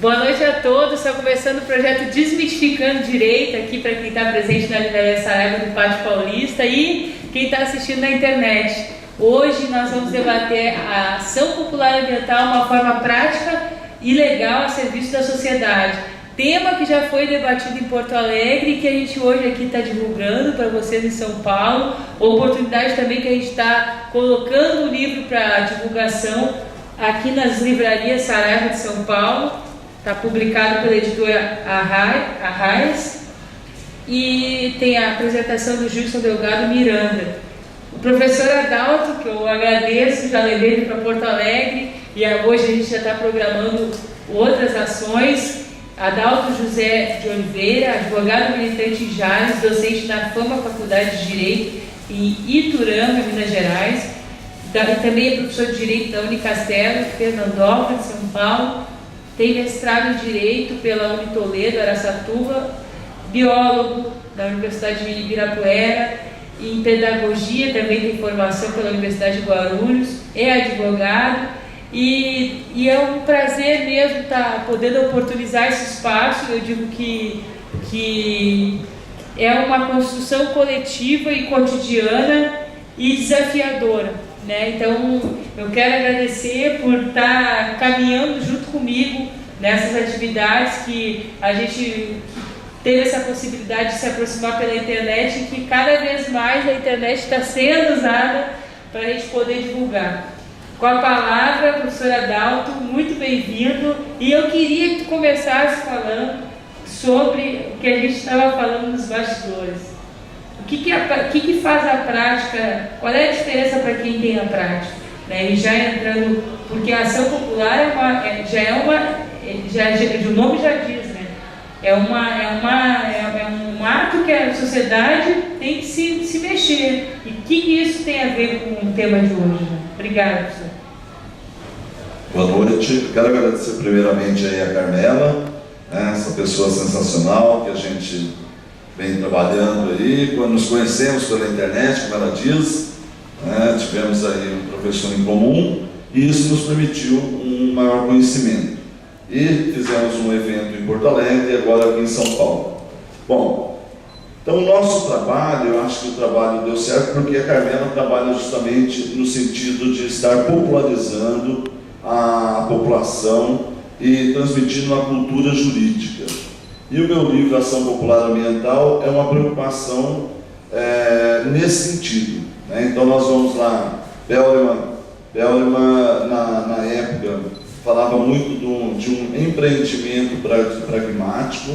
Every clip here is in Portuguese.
Boa noite a todos, está começando o projeto Desmistificando Direito aqui para quem está presente na Livraria Saraiva do Pátio Paulista e quem está assistindo na internet. Hoje nós vamos debater a ação popular ambiental, uma forma prática e legal a serviço da sociedade. Tema que já foi debatido em Porto Alegre e que a gente hoje aqui está divulgando para vocês em São Paulo. Oportunidade também que a gente está colocando o livro para divulgação aqui nas livrarias Saraiva de São Paulo. Está publicado pela editora Arraias e tem a apresentação do Gilson Delgado Miranda. O professor Adalto, que eu agradeço, já levei ele para Porto Alegre e hoje a gente já está programando outras ações. Adalto José de Oliveira, advogado militante em Jales, docente na FAMA Faculdade de Direito em Iturama, Minas Gerais. Também é professor de Direito da Unicastelo, Fernandópolis, São Paulo. Tem mestrado em Direito pela Unitoledo, Araçatuba, biólogo da Universidade de Ibirapuera, em Pedagogia também tem formação pela Universidade de Guarulhos, é advogado e é um prazer mesmo estar podendo oportunizar esse espaço. Eu digo que é uma construção coletiva e cotidiana e desafiadora, né? Então, eu quero agradecer por estar caminhando junto comigo nessas atividades que a gente teve essa possibilidade de se aproximar pela internet e que cada vez mais a internet está sendo usada para a gente poder divulgar. Com a palavra, professor Adalto, muito bem-vindo. E eu queria que tu começasse falando sobre o que a gente estava falando nos bastidores. O que faz a prática, qual é a diferença para quem tem a prática? Né? E já entrando, porque a ação popular o nome já diz, né? É um ato que a sociedade tem que se mexer. E o que isso tem a ver com o tema de hoje? Né? Obrigada, professor. Boa noite. Quero agradecer primeiramente aí a Carmela, né, essa pessoa sensacional que a gente vem trabalhando aí. Quando nos conhecemos pela internet, como ela diz, né, tivemos aí um professor em comum e isso nos permitiu um maior conhecimento. E fizemos um evento em Porto Alegre e agora aqui em São Paulo. Bom, então o nosso trabalho, eu acho que o trabalho deu certo porque a Carmela trabalha justamente no sentido de estar popularizando a população e transmitindo uma cultura jurídica. E o meu livro, Ação Popular Ambiental, é uma preocupação nesse sentido. Né? Então nós vamos lá, Bellman na época falava muito de um empreendimento pragmático,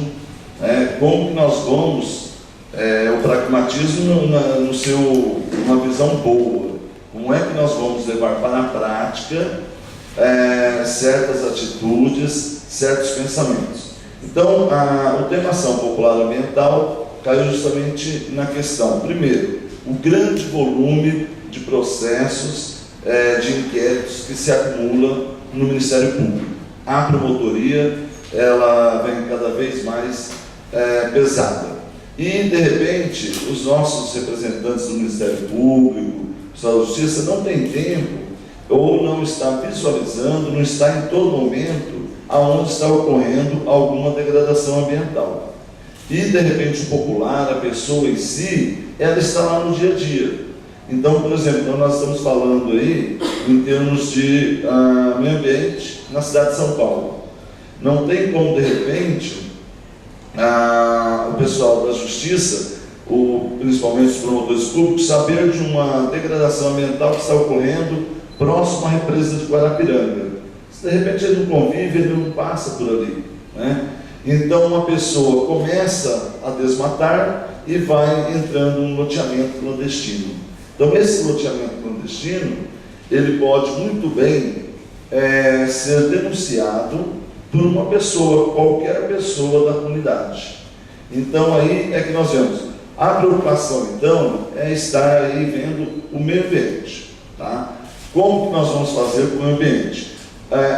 né? Como que nós vamos, o pragmatismo numa visão boa, como é que nós vamos levar para a prática certas atitudes, certos pensamentos. Então, o tema Ação Popular Ambiental caiu justamente na questão, primeiro, o grande volume de processos, de inquéritos que se acumulam no Ministério Público. A promotoria, ela vem cada vez mais pesada. E, de repente, os nossos representantes do Ministério Público, da Justiça, não têm tempo ou não está visualizando, não está em todo momento aonde está ocorrendo alguma degradação ambiental. E, de repente, o popular, a pessoa em si, ela está lá no dia a dia. Então, por exemplo, nós estamos falando aí em termos de meio ambiente na cidade de São Paulo. Não tem como, de repente, o pessoal da Justiça, principalmente os promotores públicos, saber de uma degradação ambiental que está ocorrendo próximo à represa de Guarapiranga. Se de repente ele não convive, ele não passa por ali, né? Então uma pessoa começa a desmatar e vai entrando num loteamento clandestino. Então esse loteamento clandestino, ele pode muito bem ser denunciado por uma pessoa, qualquer pessoa da comunidade. Então aí é que nós vemos. A preocupação então é estar aí vendo o meio ambiente, tá? Como que nós vamos fazer com o meio ambiente?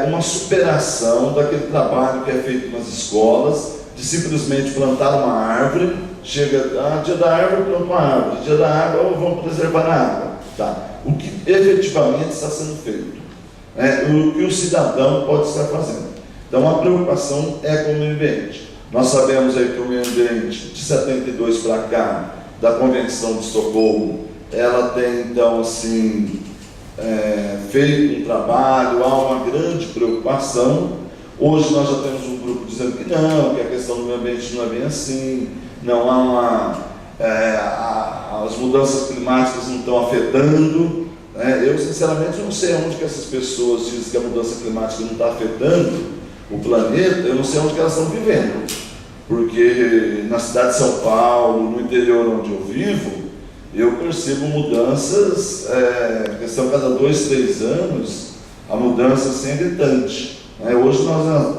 Uma superação daquele trabalho que é feito nas escolas, de simplesmente plantar uma árvore, chega, dia da árvore, planta uma árvore, dia da água, vamos preservar a água. Tá. O que efetivamente está sendo feito? o que o cidadão pode estar fazendo. Então a preocupação é com o meio ambiente. Nós sabemos aí que o meio ambiente, de 72 para cá, da Convenção de Estocolmo, ela tem então assim feito um trabalho, há uma grande preocupação. Hoje nós já temos um grupo dizendo que não, que a questão do meio ambiente não é bem assim, não há as mudanças climáticas não estão afetando. Eu sinceramente não sei onde que essas pessoas dizem que a mudança climática não está afetando o planeta, eu não sei onde que elas estão vivendo, porque na cidade de São Paulo, no interior onde eu vivo, eu percebo mudanças, questão cada 2, 3 anos, a mudança assim é gritante. Hoje nós,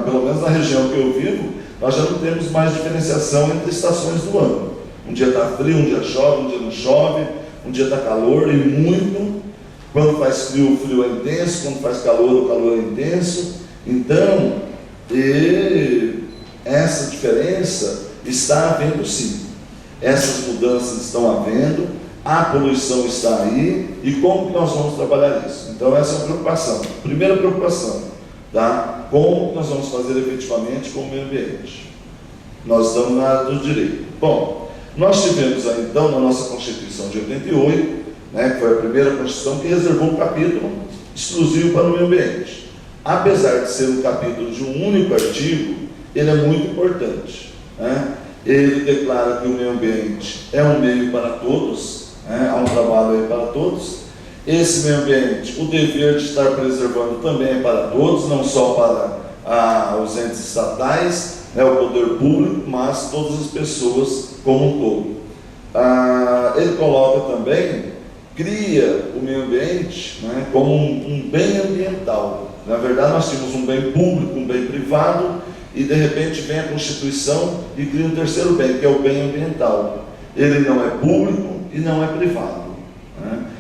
pelo menos na região que eu vivo, nós já não temos mais diferenciação entre estações do ano. Um dia está frio, um dia chove, um dia não chove, um dia está calor e muito. Quando faz frio, o frio é intenso, quando faz calor, o calor é intenso. Então, essa diferença está havendo sim. Essas mudanças estão havendo, a poluição está aí, e como que nós vamos trabalhar isso? Então essa é a preocupação. Primeira preocupação, tá? Como que nós vamos fazer efetivamente com o meio ambiente? Nós estamos na área do direito. Bom, nós tivemos aí então na nossa Constituição de 88, que foi a primeira Constituição que reservou um capítulo exclusivo para o meio ambiente. Apesar de ser um capítulo de um único artigo, ele é muito importante. Ele declara que o meio ambiente é um meio para todos, há um trabalho aí para todos. Esse meio ambiente, o dever de estar preservando também é para todos, não só para os entes estatais, o poder público, mas todas as pessoas como um todo. Ele coloca também, cria o meio ambiente como um bem ambiental. Na verdade, nós tínhamos um bem público, um bem privado, e de repente vem a Constituição e cria um terceiro bem, que é o bem ambiental. Ele não é público e não é privado.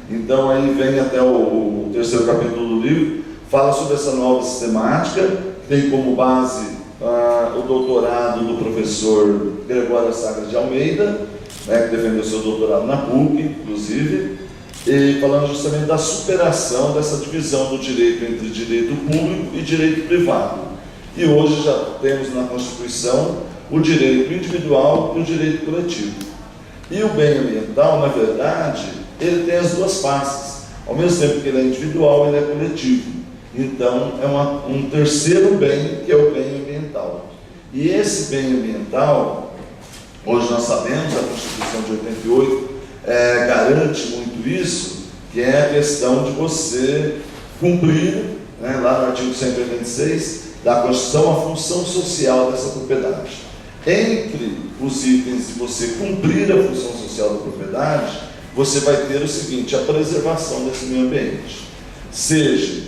Então aí vem até o terceiro capítulo do livro, fala sobre essa nova sistemática, que tem como base o doutorado do professor Gregório Sagres de Almeida, que defendeu seu doutorado na PUC, inclusive, e falando justamente da superação dessa divisão do direito entre direito público e direito privado. E hoje já temos na Constituição o direito individual e o direito coletivo. E o bem ambiental, na verdade, ele tem as duas faces. Ao mesmo tempo que ele é individual, ele é coletivo. Então, é um terceiro bem, que é o bem ambiental. E esse bem ambiental, hoje nós sabemos, a Constituição de 88 garante muito isso, que é a questão de você cumprir, lá no artigo 186 da Constituição, a função social dessa propriedade. Entre os itens de você cumprir a função social da propriedade, você vai ter o seguinte, a preservação desse meio ambiente. Seja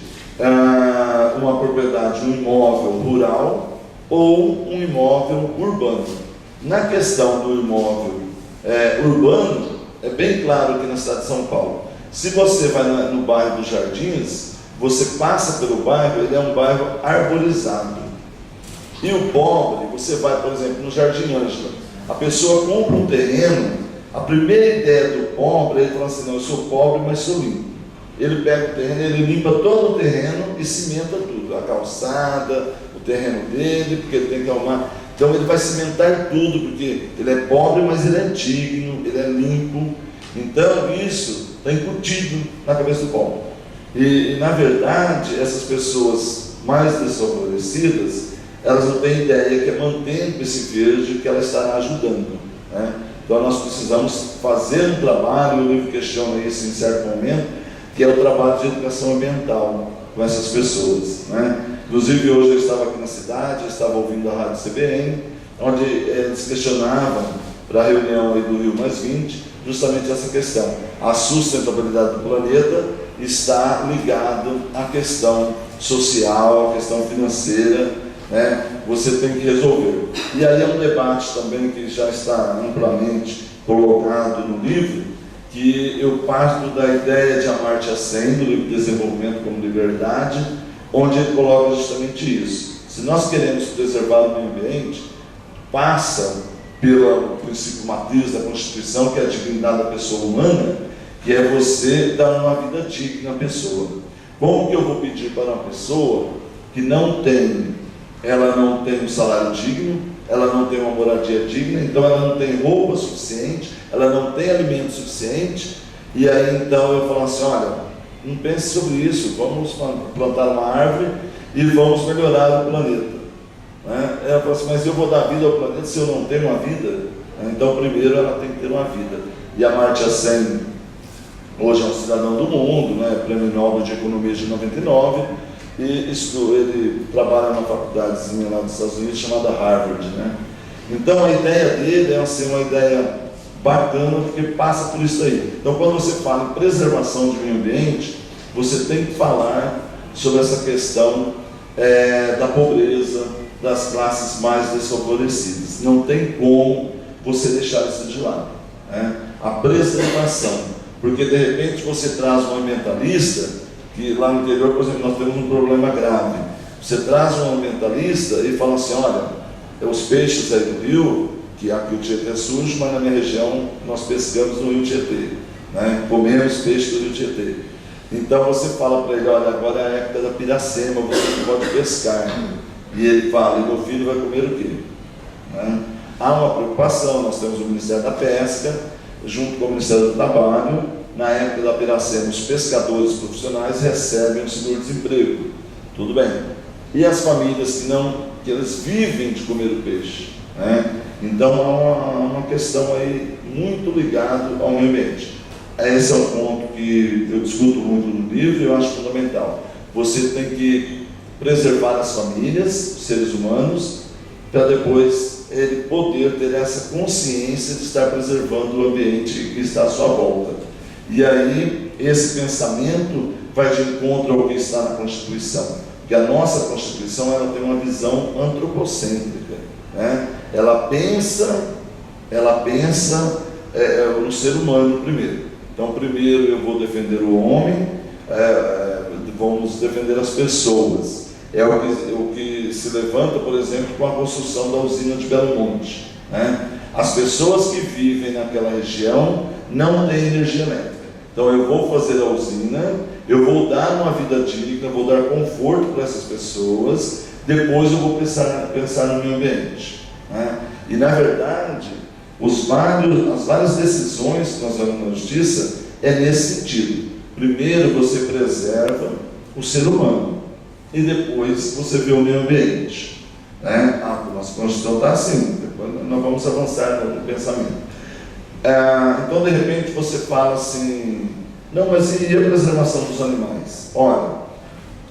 uma propriedade, um imóvel rural ou um imóvel urbano. Na questão do imóvel urbano, é bem claro aqui na cidade de São Paulo. Se você vai no bairro dos Jardins, você passa pelo bairro, ele é um bairro arborizado. E o pobre, você vai, por exemplo, no Jardim Ângela, a pessoa compra um terreno, a primeira ideia do pobre, ele fala assim, não, eu sou pobre, mas sou limpo. Ele pega o terreno, ele limpa todo o terreno e cimenta tudo, a calçada, o terreno dele, porque ele tem que arrumar. Então ele vai cimentar tudo, porque ele é pobre, mas ele é digno, ele é limpo. Então isso está incutido na cabeça do pobre. E na verdade, essas pessoas mais desfavorecidas, elas não têm ideia que é mantendo esse verde que ela estará ajudando. Então nós precisamos fazer um trabalho, o livro questiona isso em certo momento, que é o trabalho de educação ambiental com essas pessoas. Inclusive hoje eu estava aqui na cidade, eu estava ouvindo a rádio CBN, onde eles questionavam para a reunião aí do Rio Mais 20, justamente essa questão. A sustentabilidade do planeta está ligado à questão social, à questão financeira, você tem que resolver. E aí é um debate também que já está amplamente colocado no livro, que eu parto da ideia de Amartya Sen, do livro Desenvolvimento como Liberdade, onde ele coloca justamente isso. Se nós queremos preservar o meio ambiente, passa pelo princípio matriz da Constituição, que é a dignidade da pessoa humana, que é você dar uma vida digna à pessoa. Como que eu vou pedir para uma pessoa que ela não tem um salário digno, ela não tem uma moradia digna, então ela não tem roupa suficiente, ela não tem alimento suficiente, e aí então eu falo assim, olha, não pense sobre isso, vamos plantar uma árvore e vamos melhorar o planeta. Né? Ela fala assim, mas eu vou dar vida ao planeta se eu não tenho uma vida? Então primeiro ela tem que ter uma vida. E a Amartya Sen, hoje é um cidadão do mundo, né? Prêmio Nobel de Economia de 99, e ele trabalha numa faculdadezinha lá dos Estados Unidos chamada Harvard. Né? Então a ideia dele é assim, uma ideia bacana, porque passa por isso aí. Então quando você fala em preservação do meio ambiente, você tem que falar sobre essa questão da pobreza, das classes mais desfavorecidas. Não tem como você deixar isso de lado. Né? A preservação, porque de repente você traz um ambientalista, que lá no interior, por exemplo, nós temos um problema grave. Você traz um ambientalista e fala assim, olha, os peixes aí do rio, que aqui o Tietê é sujo, mas na minha região nós pescamos no rio Tietê, né? Comemos peixe do rio Tietê. Então você fala para ele, olha, agora é a época da piracema, você não pode pescar. E ele fala, e meu filho vai comer o quê? Né? Há uma preocupação, nós temos o Ministério da Pesca, junto com o Ministério do Trabalho. Na época da piracema, os pescadores profissionais recebem o seguro-desemprego. Tudo bem. E as famílias que eles vivem de comer o peixe. Né? Então há uma questão aí muito ligada ao meio ambiente. Esse é um ponto que eu discuto muito no livro e eu acho fundamental. Você tem que preservar as famílias, os seres humanos, para depois ele poder ter essa consciência de estar preservando o ambiente que está à sua volta. E aí, esse pensamento vai de encontro ao que está na Constituição. Porque a nossa Constituição ela tem uma visão antropocêntrica. Né? Ela pensa no ser humano primeiro. Então, primeiro eu vou defender o homem, vamos defender as pessoas. É o que se levanta, por exemplo, com a construção da usina de Belo Monte. Né? As pessoas que vivem naquela região não têm energia elétrica. Então eu vou fazer a usina, eu vou dar uma vida digna, vou dar conforto para essas pessoas, depois eu vou pensar no meio ambiente. Né? E na verdade, as várias decisões que nós vemos na justiça é nesse sentido. Primeiro você preserva o ser humano e depois você vê o meio ambiente. Né? A nossa Constituição está assim, depois nós vamos avançar no pensamento. Então de repente você fala assim, não, mas e a preservação dos animais? Olha,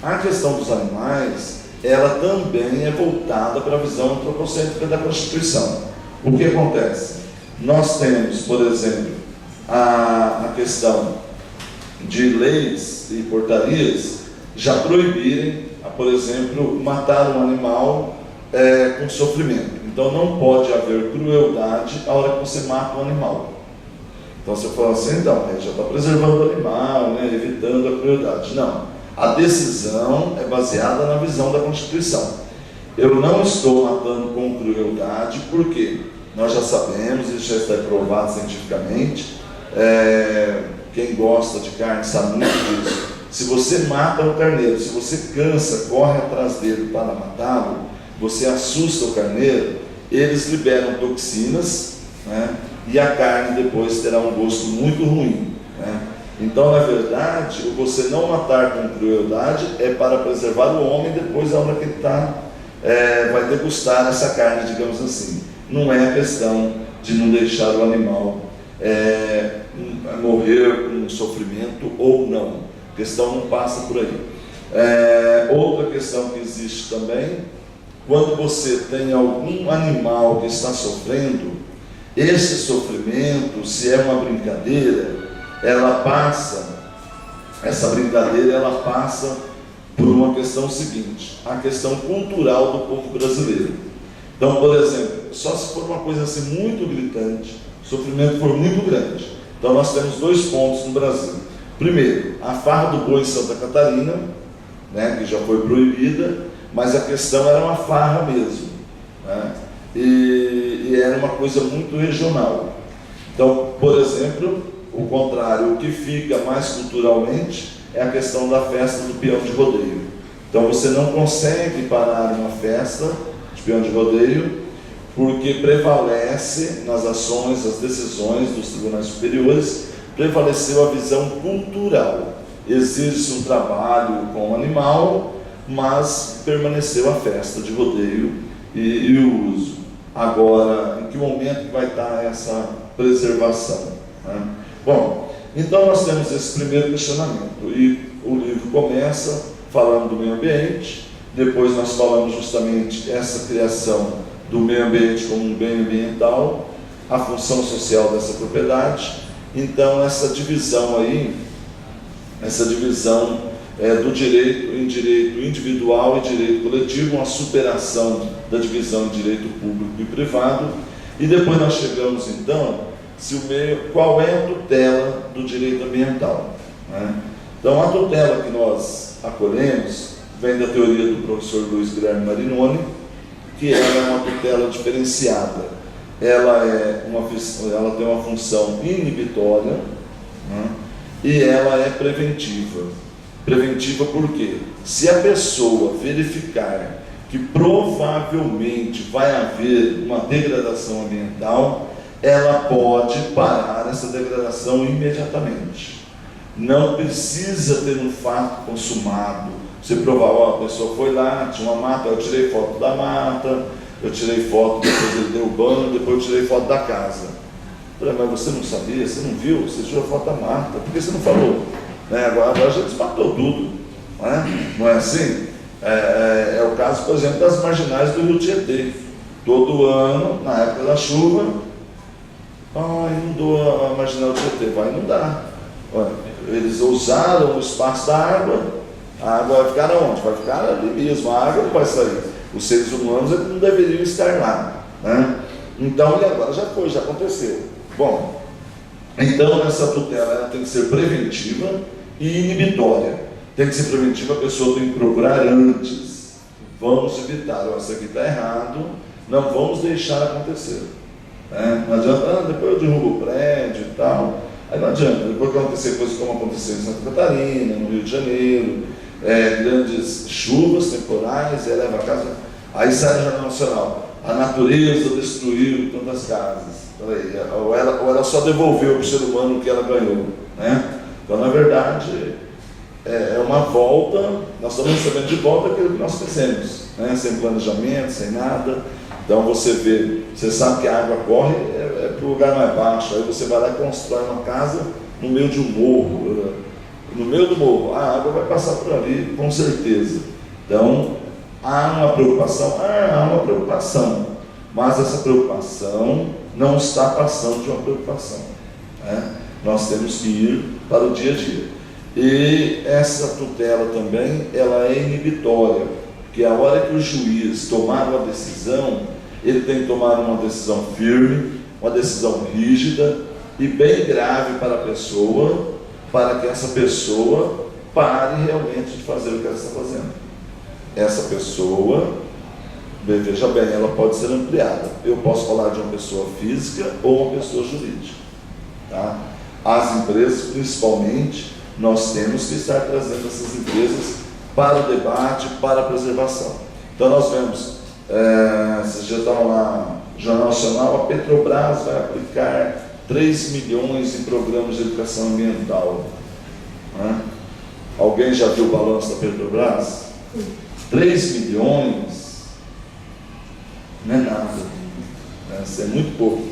a questão dos animais, ela também é voltada para a visão antropocêntrica da Constituição. O que acontece? Nós temos, por exemplo, a questão de leis e portarias já proibirem, por exemplo, matar um animal com sofrimento. Então não pode haver crueldade a hora que você mata um animal. Então você fala assim, então, já está preservando o animal, né, evitando a crueldade. Não. A decisão é baseada na visão da Constituição. Eu não estou matando com crueldade, porque nós já sabemos, isso já está provado cientificamente, quem gosta de carne sabe muito disso. Se você mata um carneiro, se você cansa, corre atrás dele para matá-lo, você assusta o carneiro, eles liberam toxinas, né, e a carne depois terá um gosto muito ruim. Né? Então, na verdade, você não matar com crueldade é para preservar o homem depois, a hora que ele vai degustar essa carne, digamos assim. Não é a questão de não deixar o animal morrer com sofrimento ou não. A questão não passa por aí. Outra questão que existe também, quando você tem algum animal que está sofrendo, esse sofrimento, se é uma brincadeira, essa brincadeira ela passa por uma questão seguinte, a questão cultural do povo brasileiro. Então, por exemplo, só se for uma coisa assim muito gritante, o sofrimento for muito grande. Então nós temos dois pontos no Brasil. Primeiro, a farra do boi em Santa Catarina, né, que já foi proibida, mas a questão era uma farra mesmo, né, e era uma coisa muito regional. Então, por exemplo, o contrário, o que fica mais culturalmente é a questão da festa do peão de rodeio. Então você não consegue parar uma festa de peão de rodeio, porque prevalece nas ações, as decisões dos tribunais superiores, prevaleceu a visão cultural. Existe um trabalho com o animal, mas permaneceu a festa de rodeio e o uso. Agora, em que momento vai estar essa preservação, né? Bom, então nós temos esse primeiro questionamento, e o livro começa falando do meio ambiente, depois nós falamos justamente essa criação do meio ambiente como um bem ambiental, a função social dessa propriedade. Então essa divisão aí, do direito em direito individual e direito coletivo, uma superação da divisão em direito público e privado, e depois nós chegamos então, qual é a tutela do direito ambiental, né? Então a tutela que nós acolhemos vem da teoria do professor Luiz Guilherme Marinoni, que ela é uma tutela diferenciada. Ela tem uma função inibitória, né? E ela é preventiva. Preventiva por quê? Se a pessoa verificar que provavelmente vai haver uma degradação ambiental, ela pode parar essa degradação imediatamente. Não precisa ter um fato consumado. Você provar, a pessoa foi lá, tinha uma mata, eu tirei foto da mata, eu tirei foto, depois ele deu banho, depois eu tirei foto da casa. Falei, mas você não sabia, você não viu, você tirou foto da mata, por que você não falou? Né? Agora a gente desmatou tudo, não é assim? É o caso, por exemplo, das marginais do Rio Tietê. Todo ano, na época da chuva, inundou a marginal do Tietê, vai inundar. Eles usaram o espaço da água, a água vai ficar onde? Vai ficar ali mesmo, a água não vai sair. Os seres humanos não deveriam estar lá, né? Então, e agora já aconteceu. Bom, então essa tutela ela tem que ser preventiva e inibitória. Tem que ser preventiva, a pessoa tem que procurar antes. Vamos evitar, isso aqui está errado, não vamos deixar acontecer. Não adianta, depois eu derrubo o prédio e tal. Aí não adianta, depois que acontecer coisas como aconteceu em Santa Catarina, no Rio de Janeiro, grandes chuvas temporais, leva a casa, aí sai no Jornal Nacional, a natureza destruiu tantas casas. Ou ela só devolveu para o ser humano o que ela ganhou, né? Então, na verdade, é uma volta, nós estamos recebendo de volta aquilo que nós fizemos, né? Sem planejamento, sem nada. Então você sabe que a água corre para o lugar mais baixo, aí você vai lá e constrói uma casa no meio de um morro, no meio do morro, a água vai passar por ali, com certeza. Então, há uma preocupação, mas essa preocupação não está passando de uma preocupação, né? Nós temos que ir para o dia a dia. E essa tutela também, ela é inibitória, porque a hora que o juiz tomar uma decisão, ele tem que tomar uma decisão firme, uma decisão rígida e bem grave para a pessoa, para que essa pessoa pare realmente de fazer o que ela está fazendo. Essa pessoa, veja bem, ela pode ser ampliada. Eu posso falar de uma pessoa física ou uma pessoa jurídica, tá? As empresas, principalmente, nós temos que estar trazendo essas empresas para o debate, para a preservação. Então nós vemos, vocês já estavam lá, Jornal Nacional, a Petrobras vai aplicar 3 milhões em programas de educação ambiental, né? Alguém já viu o balanço da Petrobras? 3 milhões não é nada, né? Isso é muito pouco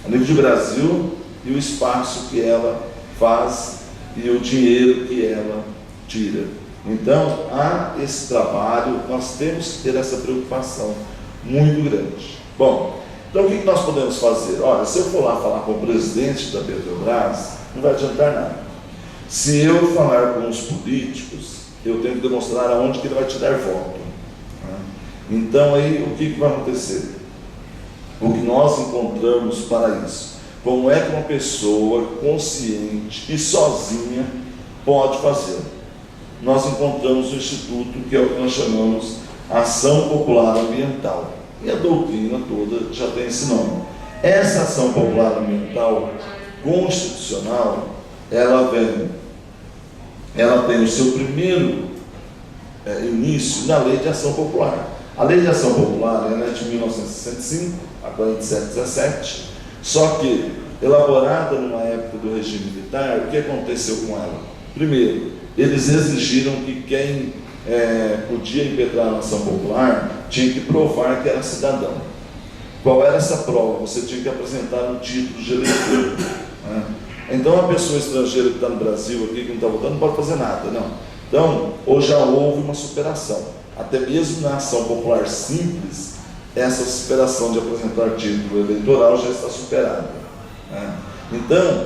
a nível de Brasil, e o espaço que ela faz e o dinheiro que ela tira. Então, há esse trabalho, nós temos que ter essa preocupação muito grande. Bom, então o que nós podemos fazer? Olha, se eu for lá falar com o presidente da Petrobras, não vai adiantar nada. Se eu falar com os políticos, eu tenho que demonstrar aonde que ele vai te dar voto, né? Então, aí, o que vai acontecer? O que nós encontramos para isso? Como é que uma pessoa consciente e sozinha pode fazer? Nós encontramos o Instituto, que é o que nós chamamos Ação Popular Ambiental. E a doutrina toda já tem esse nome. Essa Ação Popular Ambiental constitucional, ela vem ela tem o seu primeiro início na Lei de Ação Popular. A Lei de Ação Popular ela é de 1965, a 4717, só que elaborada numa época do regime militar, o que aconteceu com ela? Primeiro, eles exigiram que quem podia impetrar a ação popular tinha que provar que era cidadão. Qual era essa prova? Você tinha que apresentar um título de eleitor, né? Então, a pessoa estrangeira que está no Brasil, aqui, que não está votando, não pode fazer nada, não. Então, hoje já houve uma superação. Até mesmo na ação popular simples, essa superação de apresentar título eleitoral já está superada, né? Então,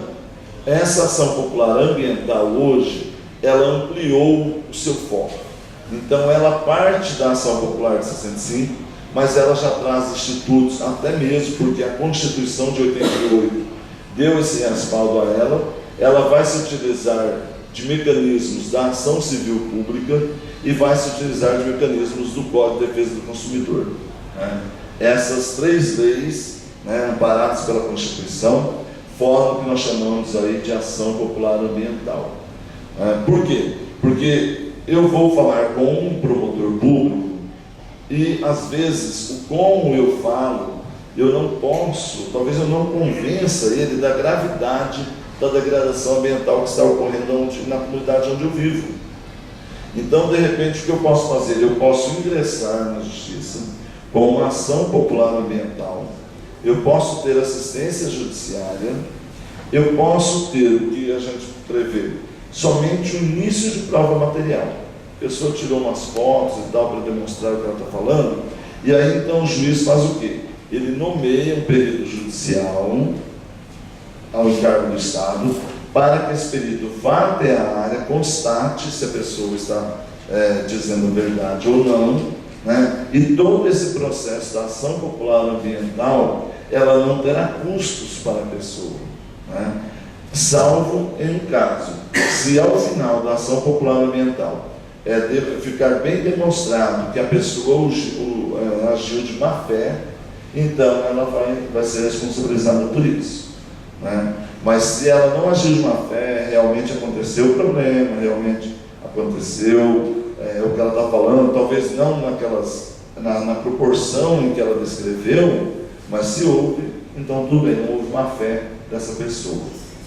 essa ação popular ambiental hoje, ela ampliou o seu foco. Então, ela parte da ação popular de 65, mas ela já traz institutos, até mesmo porque a Constituição de 88 deu esse respaldo a ela vai se utilizar de mecanismos da ação civil pública e vai se utilizar de mecanismos do Código de Defesa do Consumidor, né? Essas três leis, né, amparadas pela Constituição, formam o que nós chamamos aí de ação popular ambiental. Por quê? Porque eu vou falar com um promotor público e, às vezes, o como eu falo, eu não posso, talvez eu não convença ele da gravidade da degradação ambiental que está ocorrendo na comunidade onde eu vivo. Então, de repente, o que eu posso fazer? Eu posso ingressar na justiça com uma ação popular ambiental, eu posso ter assistência judiciária, eu posso ter o que a gente prevê, somente o início de prova material. A pessoa tirou umas fotos e tal para demonstrar o que ela está falando, e aí então o juiz faz o quê? Ele nomeia um perito judicial ao encargo do Estado, para que esse perito vá até a área, constate se a pessoa está dizendo verdade ou não, né? E todo esse processo da ação popular ambiental, ela não terá custos para a pessoa, né? Salvo em um caso, se ao final da ação popular ambiental ficar bem demonstrado que a pessoa agiu de má fé, então ela vai ser responsabilizada por isso, né? Mas se ela não agiu de má fé, realmente aconteceu o problema, realmente aconteceu o que ela está falando, talvez não na proporção em que ela descreveu, mas se houve, então tudo bem, não houve má fé dessa pessoa,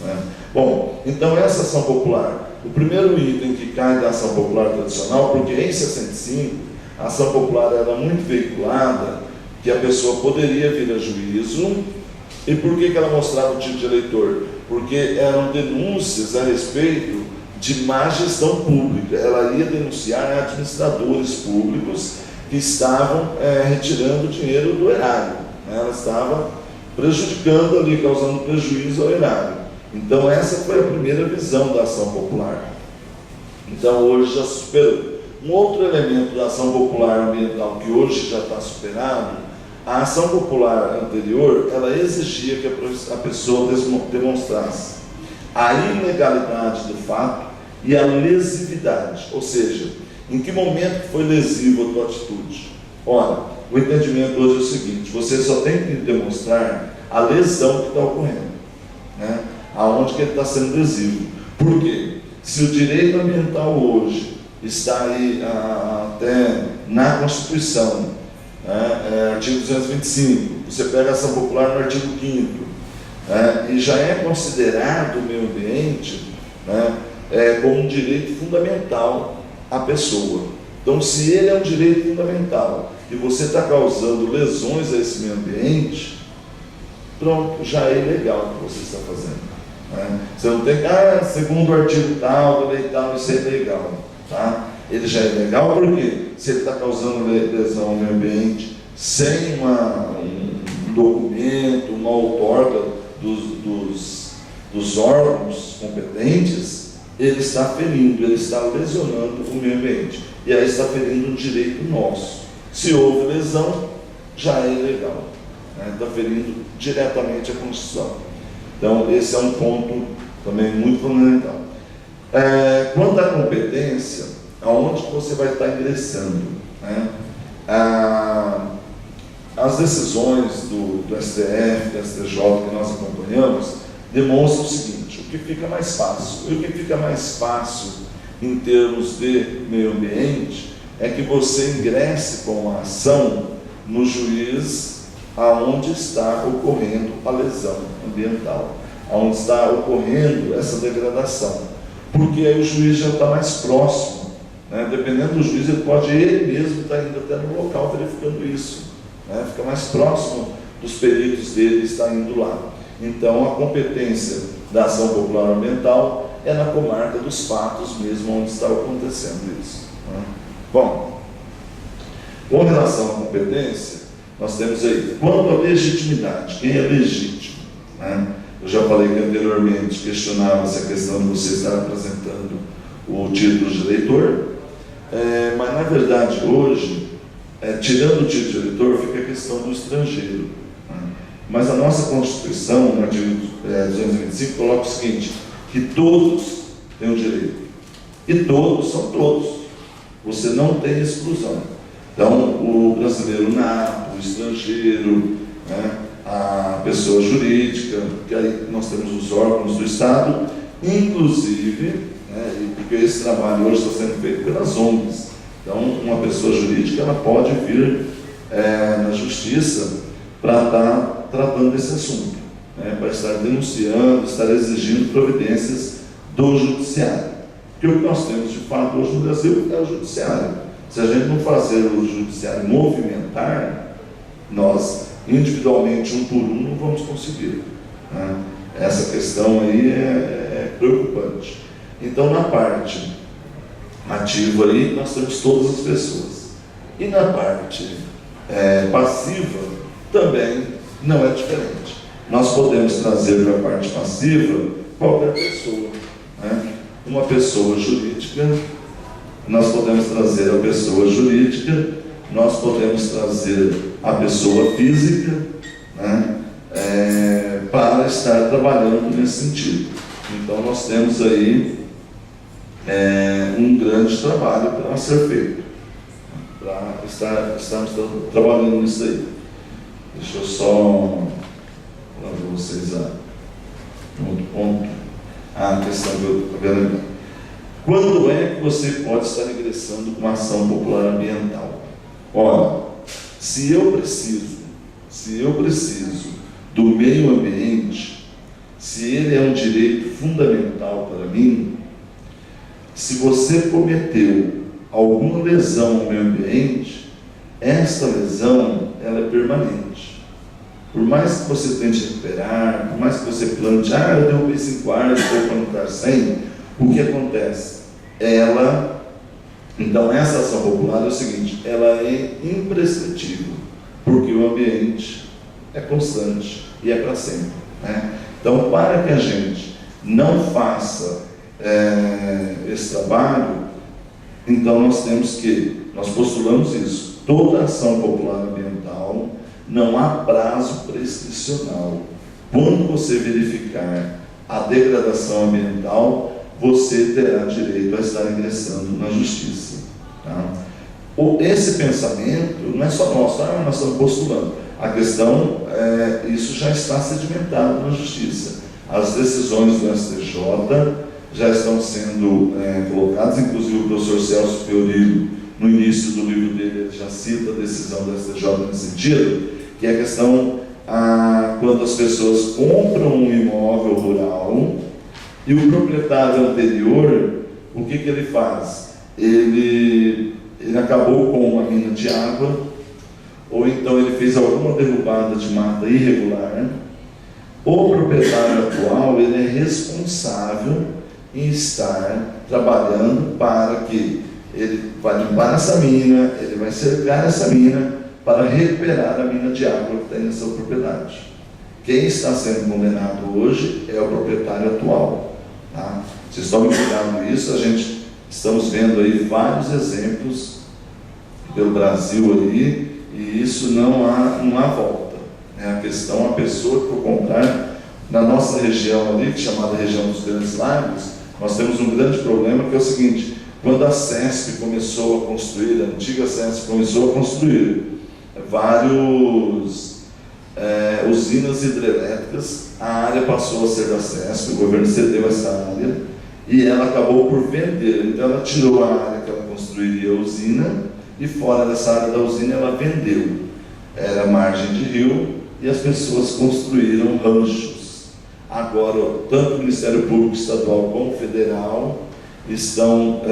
né? Bom, então essa ação popular, o primeiro item que cai da ação popular tradicional, porque em 65 a ação popular era muito veiculada, que a pessoa poderia vir a juízo. E por que ela mostrava o título de eleitor? Porque eram denúncias a respeito de má gestão pública. Ela ia denunciar administradores públicos que estavam retirando dinheiro do erário, né? Ela estava prejudicando ali, causando prejuízo ao erário. Então essa foi a primeira visão da ação popular. Então hoje já superou. Um outro elemento da ação popular ambiental que hoje já está superado, a ação popular anterior, ela exigia que a pessoa demonstrasse a ilegalidade do fato e a lesividade, ou seja, em que momento foi lesiva a tua atitude. Ora, o entendimento hoje é o seguinte: você só tem que demonstrar a lesão que está ocorrendo, né? Aonde que ele está sendo lesivo. Por quê? Se o direito ambiental hoje está aí até na Constituição, artigo 225, você pega a ação popular no artigo 5º, e já é considerado o meio ambiente, como um direito fundamental à pessoa. Então, se ele é um direito fundamental e você está causando lesões a esse meio ambiente, pronto, já é ilegal o que você está fazendo, né? Você não tem que, segundo o artigo tal, da lei tal, isso é ilegal, tá? Ele já é ilegal porque se ele está causando lesão ao meio ambiente sem um documento, uma outorga dos órgãos competentes, ele está ferindo, ele está lesionando o meio ambiente. E aí está ferindo um direito nosso. Se houve lesão, já é ilegal, né? Está ferindo diretamente a Constituição. Então, esse é um ponto também muito fundamental. Quanto à competência, aonde você vai estar ingressando, né? As decisões do STF, do STJ que nós acompanhamos, demonstram o seguinte: o que fica mais fácil? E o que fica mais fácil em termos de meio ambiente, é que você ingresse com a ação no juiz aonde está ocorrendo a lesão ambiental, aonde está ocorrendo essa degradação, porque aí o juiz já está mais próximo, né? Dependendo do juiz, ele mesmo estar indo até no local verificando isso, né? Fica mais próximo dos peritos dele, está indo lá. Então a competência da ação popular ambiental é na comarca dos fatos mesmo, onde está acontecendo isso, né? Bom, com relação à competência, nós temos aí, quanto à legitimidade, quem é legítimo, né? Eu já falei que anteriormente questionava-se a questão de você estar apresentando o título de eleitor, mas na verdade hoje, tirando o título de eleitor, fica a questão do estrangeiro, né? Mas a nossa Constituição, no artigo 225, coloca o seguinte, que todos têm o direito, e todos são todos, você não tem exclusão. Então, o brasileiro nato, o estrangeiro, né, a pessoa jurídica, que aí nós temos os órgãos do Estado, inclusive, né, porque esse trabalho hoje está sendo feito pelas ONGs. Então, uma pessoa jurídica ela pode vir na justiça para estar tratando desse assunto, né, para estar denunciando, estar exigindo providências do judiciário. Porque o que nós temos de fato hoje no Brasil é o judiciário. Se a gente não fazer o judiciário movimentar, nós individualmente, um por um, não vamos conseguir, né? Essa questão aí é preocupante. Então, na parte ativa aí, nós temos todas as pessoas. E na parte passiva, também não é diferente. Nós podemos trazer para a parte passiva qualquer pessoa, né? Uma pessoa jurídica, nós podemos trazer a pessoa jurídica, nós podemos trazer a pessoa física, né, para estar trabalhando nesse sentido. Então nós temos aí um grande trabalho para ser feito, para estarmos trabalhando nisso aí. Deixa eu só falar para vocês um outro ponto, a questão que eu estou lembrando. Quando é que você pode estar ingressando com uma ação popular ambiental? Ora, se eu preciso do meio ambiente, se ele é um direito fundamental para mim, se você cometeu alguma lesão ao meio ambiente, esta lesão ela é permanente. Por mais que você tente recuperar, por mais que você plante, eu derrubei 5 árvores, vou plantar 100, o que acontece? Então essa ação popular é o seguinte, ela é imprescritível, porque o ambiente é constante e é para sempre, né? Então, para que a gente não faça esse trabalho, então nós postulamos isso, toda ação popular ambiental, não há prazo prescricional. Quando você verificar a degradação ambiental, você terá direito a estar ingressando na justiça, tá? Esse pensamento não é só nosso, nós estamos postulando. A questão isso já está sedimentado na justiça. As decisões do STJ já estão sendo colocadas, inclusive o professor Celso Fiorilo, no início do livro dele, ele já cita a decisão do STJ nesse sentido, que é a questão quando as pessoas compram um imóvel rural e o proprietário anterior, o que ele faz? Ele acabou com uma mina de água, ou então ele fez alguma derrubada de mata irregular. O proprietário atual, ele é responsável em estar trabalhando para que ele vai limpar essa mina, ele vai cercar essa mina para recuperar a mina de água que tem na sua propriedade. Quem está sendo condenado hoje é o proprietário atual, tá? Vocês estão me cuidando disso, estamos vendo aí vários exemplos pelo Brasil aí, e isso não há volta, né? A questão, a pessoa que for comprar, na nossa região ali, chamada região dos Grandes Lagos, nós temos um grande problema que é o seguinte: quando a CESP começou a construir, a antiga CESP começou a construir vários usinas hidrelétricas, a área passou a ser da CESP, o governo cedeu essa área, e ela acabou por vender. Então ela tirou a área que ela construiria a usina, e fora dessa área da usina ela vendeu. Era margem de rio, e as pessoas construíram ranchos. Agora, tanto o Ministério Público Estadual como Federal estão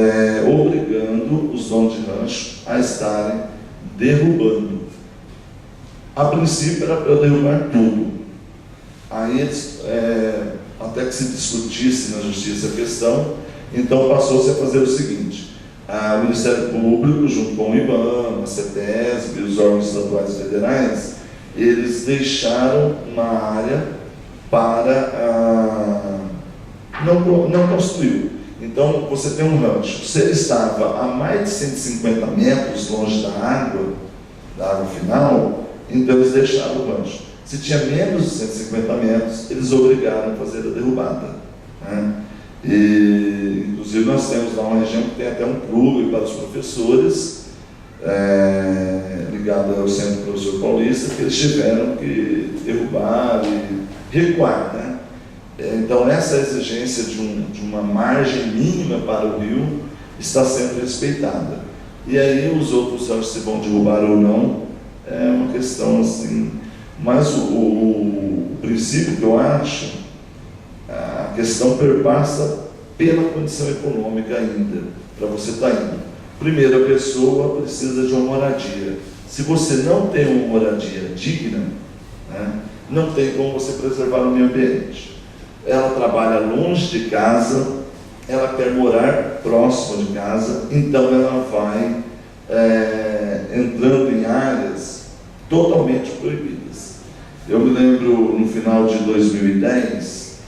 obrigando os donos de rancho a estarem derrubando. A princípio era para derrubar tudo. Aí eles, até que se discutisse na justiça a questão, então passou-se a fazer o seguinte: o Ministério Público, junto com o IBAMA, a CETESB e os órgãos estaduais e federais, eles deixaram uma área para não construir. Então você tem um rancho, se ele estava a mais de 150 metros longe da água final, então eles deixaram o rancho. Se tinha menos de 150 metros, eles obrigaram a fazer a derrubada, né? E, inclusive, nós temos lá uma região que tem até um clube para os professores, ligado ao Centro Professor Paulista, que eles tiveram que derrubar e recuar, né? Então, essa exigência de uma margem mínima para o rio está sendo respeitada. E aí, os outros ranchos, se vão derrubar ou não, é uma questão assim. Mas o princípio que eu acho, a questão perpassa pela condição econômica ainda, para você estar indo. Primeiro, a pessoa precisa de uma moradia. Se você não tem uma moradia digna, né, não tem como você preservar o meio ambiente. Ela trabalha longe de casa, ela quer morar próximo de casa, então ela vai entrando em áreas totalmente proibidas. Eu me lembro, no final de 2010,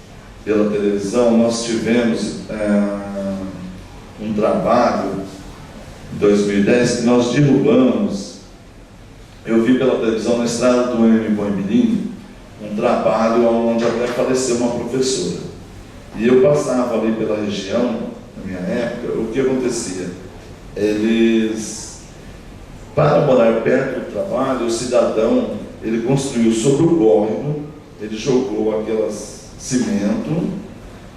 pela televisão, nós tivemos um trabalho, em 2010, que nós derrubamos. Eu vi pela televisão, na estrada do M. Boimbirim, um trabalho onde até faleceu uma professora. E eu passava ali pela região, na minha época, o que acontecia? Eles, para morar perto do trabalho, o cidadão, ele construiu sobre o córrego, ele jogou aquelas cimento,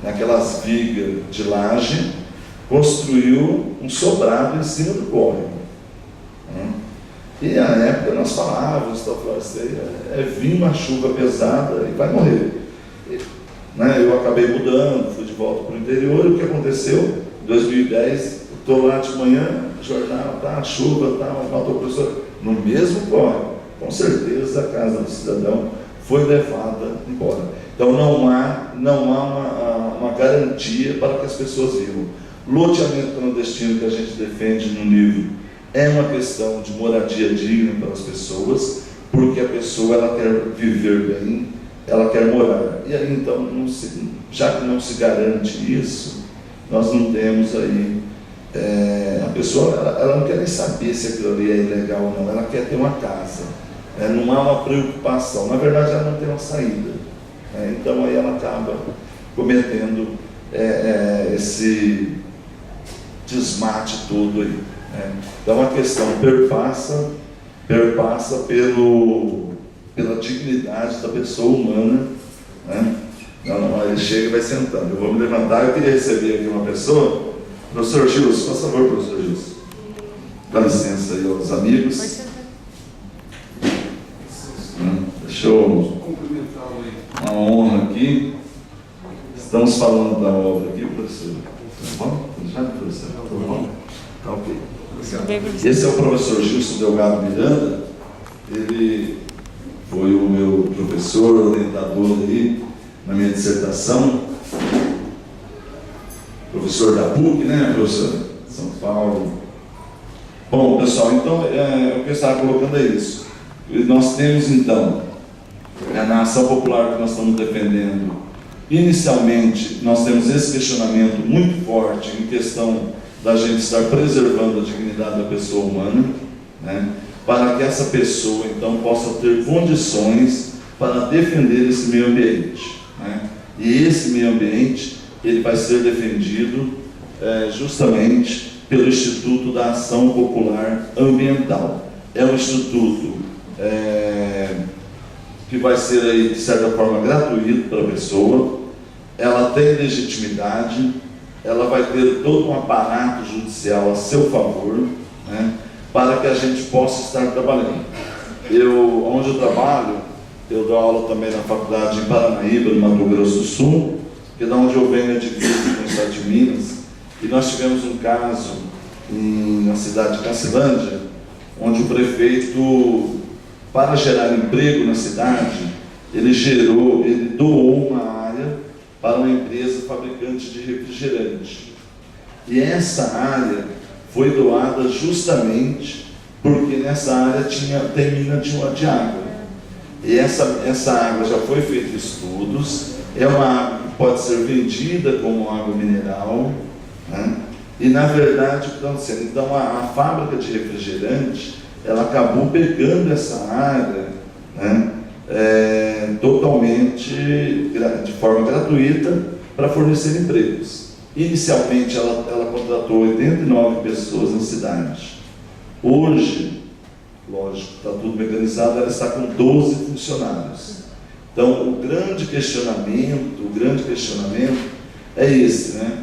naquelas vigas de laje, construiu um sobrado em cima do córrego. E na época nós falávamos, vir uma chuva pesada e vai morrer. Eu acabei mudando, fui de volta para o interior, e o que aconteceu? Em 2010, estou lá de manhã, jornal, chuva, faltou professor, no mesmo córrego. Com certeza a casa do cidadão foi levada embora. Então não há uma garantia para que as pessoas vivam. Loteamento clandestino, que a gente defende no livro, é uma questão de moradia digna para as pessoas, porque a pessoa ela quer viver bem, ela quer morar. E aí então, já que não se garante isso, nós não temos aí, a pessoa ela não quer nem saber se aquilo ali é ilegal ou não, ela quer ter uma casa. Não há uma preocupação, na verdade ela não tem uma saída, então aí ela acaba cometendo esse desmate todo aí. Então a questão perpassa pela dignidade da pessoa humana, né? Ele chega e vai sentando. Eu vou me levantar, eu queria receber aqui uma pessoa. Professor Gilson, por favor, professor Gilson. Dá licença aí aos amigos. Deixa eu cumprimentá-lo aí. Uma honra aqui. Estamos falando da obra aqui, professor. Tá bom? Já, professor? Tá bom? Tá ok. Esse é o professor Gilson Delgado Miranda. Ele foi o meu professor, orientador aí na minha dissertação. Professor da PUC, né, professor? São Paulo. Bom, pessoal, então, o que eu estava colocando é isso. Nós temos, então, na ação popular que nós estamos defendendo, inicialmente, nós temos esse questionamento muito forte em questão da gente estar preservando a dignidade da pessoa humana, né, para que essa pessoa, então, possa ter condições para defender esse meio ambiente, né? E esse meio ambiente, ele vai ser defendido justamente pelo Instituto da Ação Popular Ambiental. É um instituto que vai ser aí, de certa forma, gratuito para a pessoa. Ela tem legitimidade, ela vai ter todo um aparato judicial a seu favor, né, para que a gente possa estar trabalhando. Onde eu trabalho, eu dou aula também na faculdade em Paranaíba, no Mato Grosso do Sul, que é de onde eu venho, divisa com o estado de Minas, e nós tivemos um caso na cidade de Cacilândia, onde o prefeito, para gerar emprego na cidade, ele doou uma área para uma empresa fabricante de refrigerante. E essa área foi doada justamente porque nessa área tem mina de água. E essa água já foi feito estudos, é uma água que pode ser vendida como água mineral, né? E na verdade, então a fábrica de refrigerante, ela acabou pegando essa área, né, totalmente de forma gratuita para fornecer empregos. Inicialmente ela contratou 89 pessoas na cidade. Hoje, lógico, está tudo mecanizado, ela está com 12 funcionários. Então o grande questionamento é esse, né?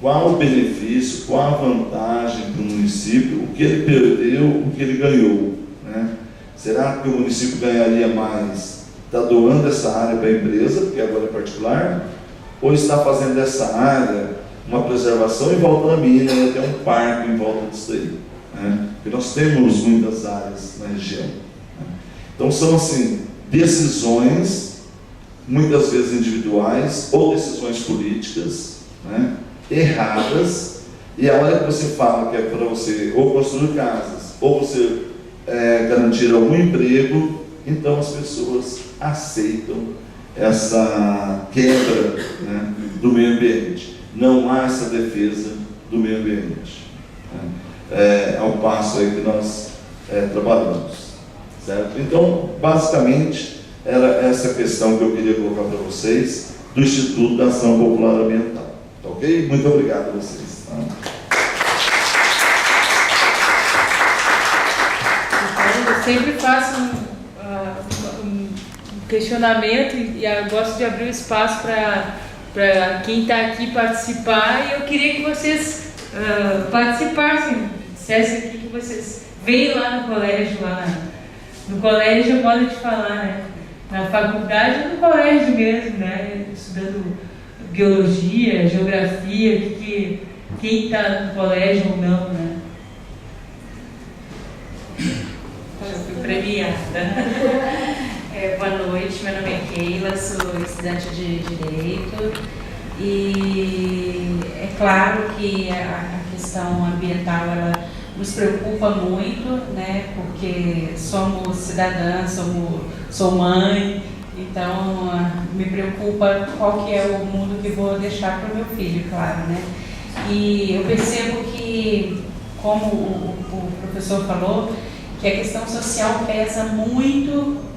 Qual o benefício, qual a vantagem para o município, o que ele perdeu, o que ele ganhou, né? Será que o município ganharia mais? Está doando essa área para a empresa, porque agora é particular, ou está fazendo dessa área uma preservação em volta da mina e até um parque em volta disso aí, né? Porque nós temos muitas áreas na região, né? Então são assim, decisões, muitas vezes individuais, ou decisões políticas, né, erradas, e a hora que você fala que é para você ou construir casas, ou você garantir algum emprego, então as pessoas aceitam essa quebra, né, do meio ambiente. Não há essa defesa do meio ambiente, né? É o passo aí que nós trabalhamos, certo? Então, basicamente, era essa questão que eu queria colocar para vocês do Instituto da Ação Popular Ambiental. Tá ok? Muito obrigado a vocês. Eu sempre faço um questionamento e eu gosto de abrir o espaço para quem está aqui participar, e eu queria que vocês participassem, dissessem aqui que vocês veio lá no colégio, no colégio é modo de falar, né? Na faculdade ou no colégio mesmo, né? Estudando biologia, geografia, quem está no colégio ou não, né? Eu fui premiada. Boa noite, meu nome é Keila, sou estudante de Direito, e é claro que a questão ambiental ela nos preocupa muito, né? Porque somos cidadãs, sou mãe, então me preocupa qual que é o mundo que vou deixar para o meu filho, claro, né? E eu percebo que, como o professor falou, que a questão social pesa muito.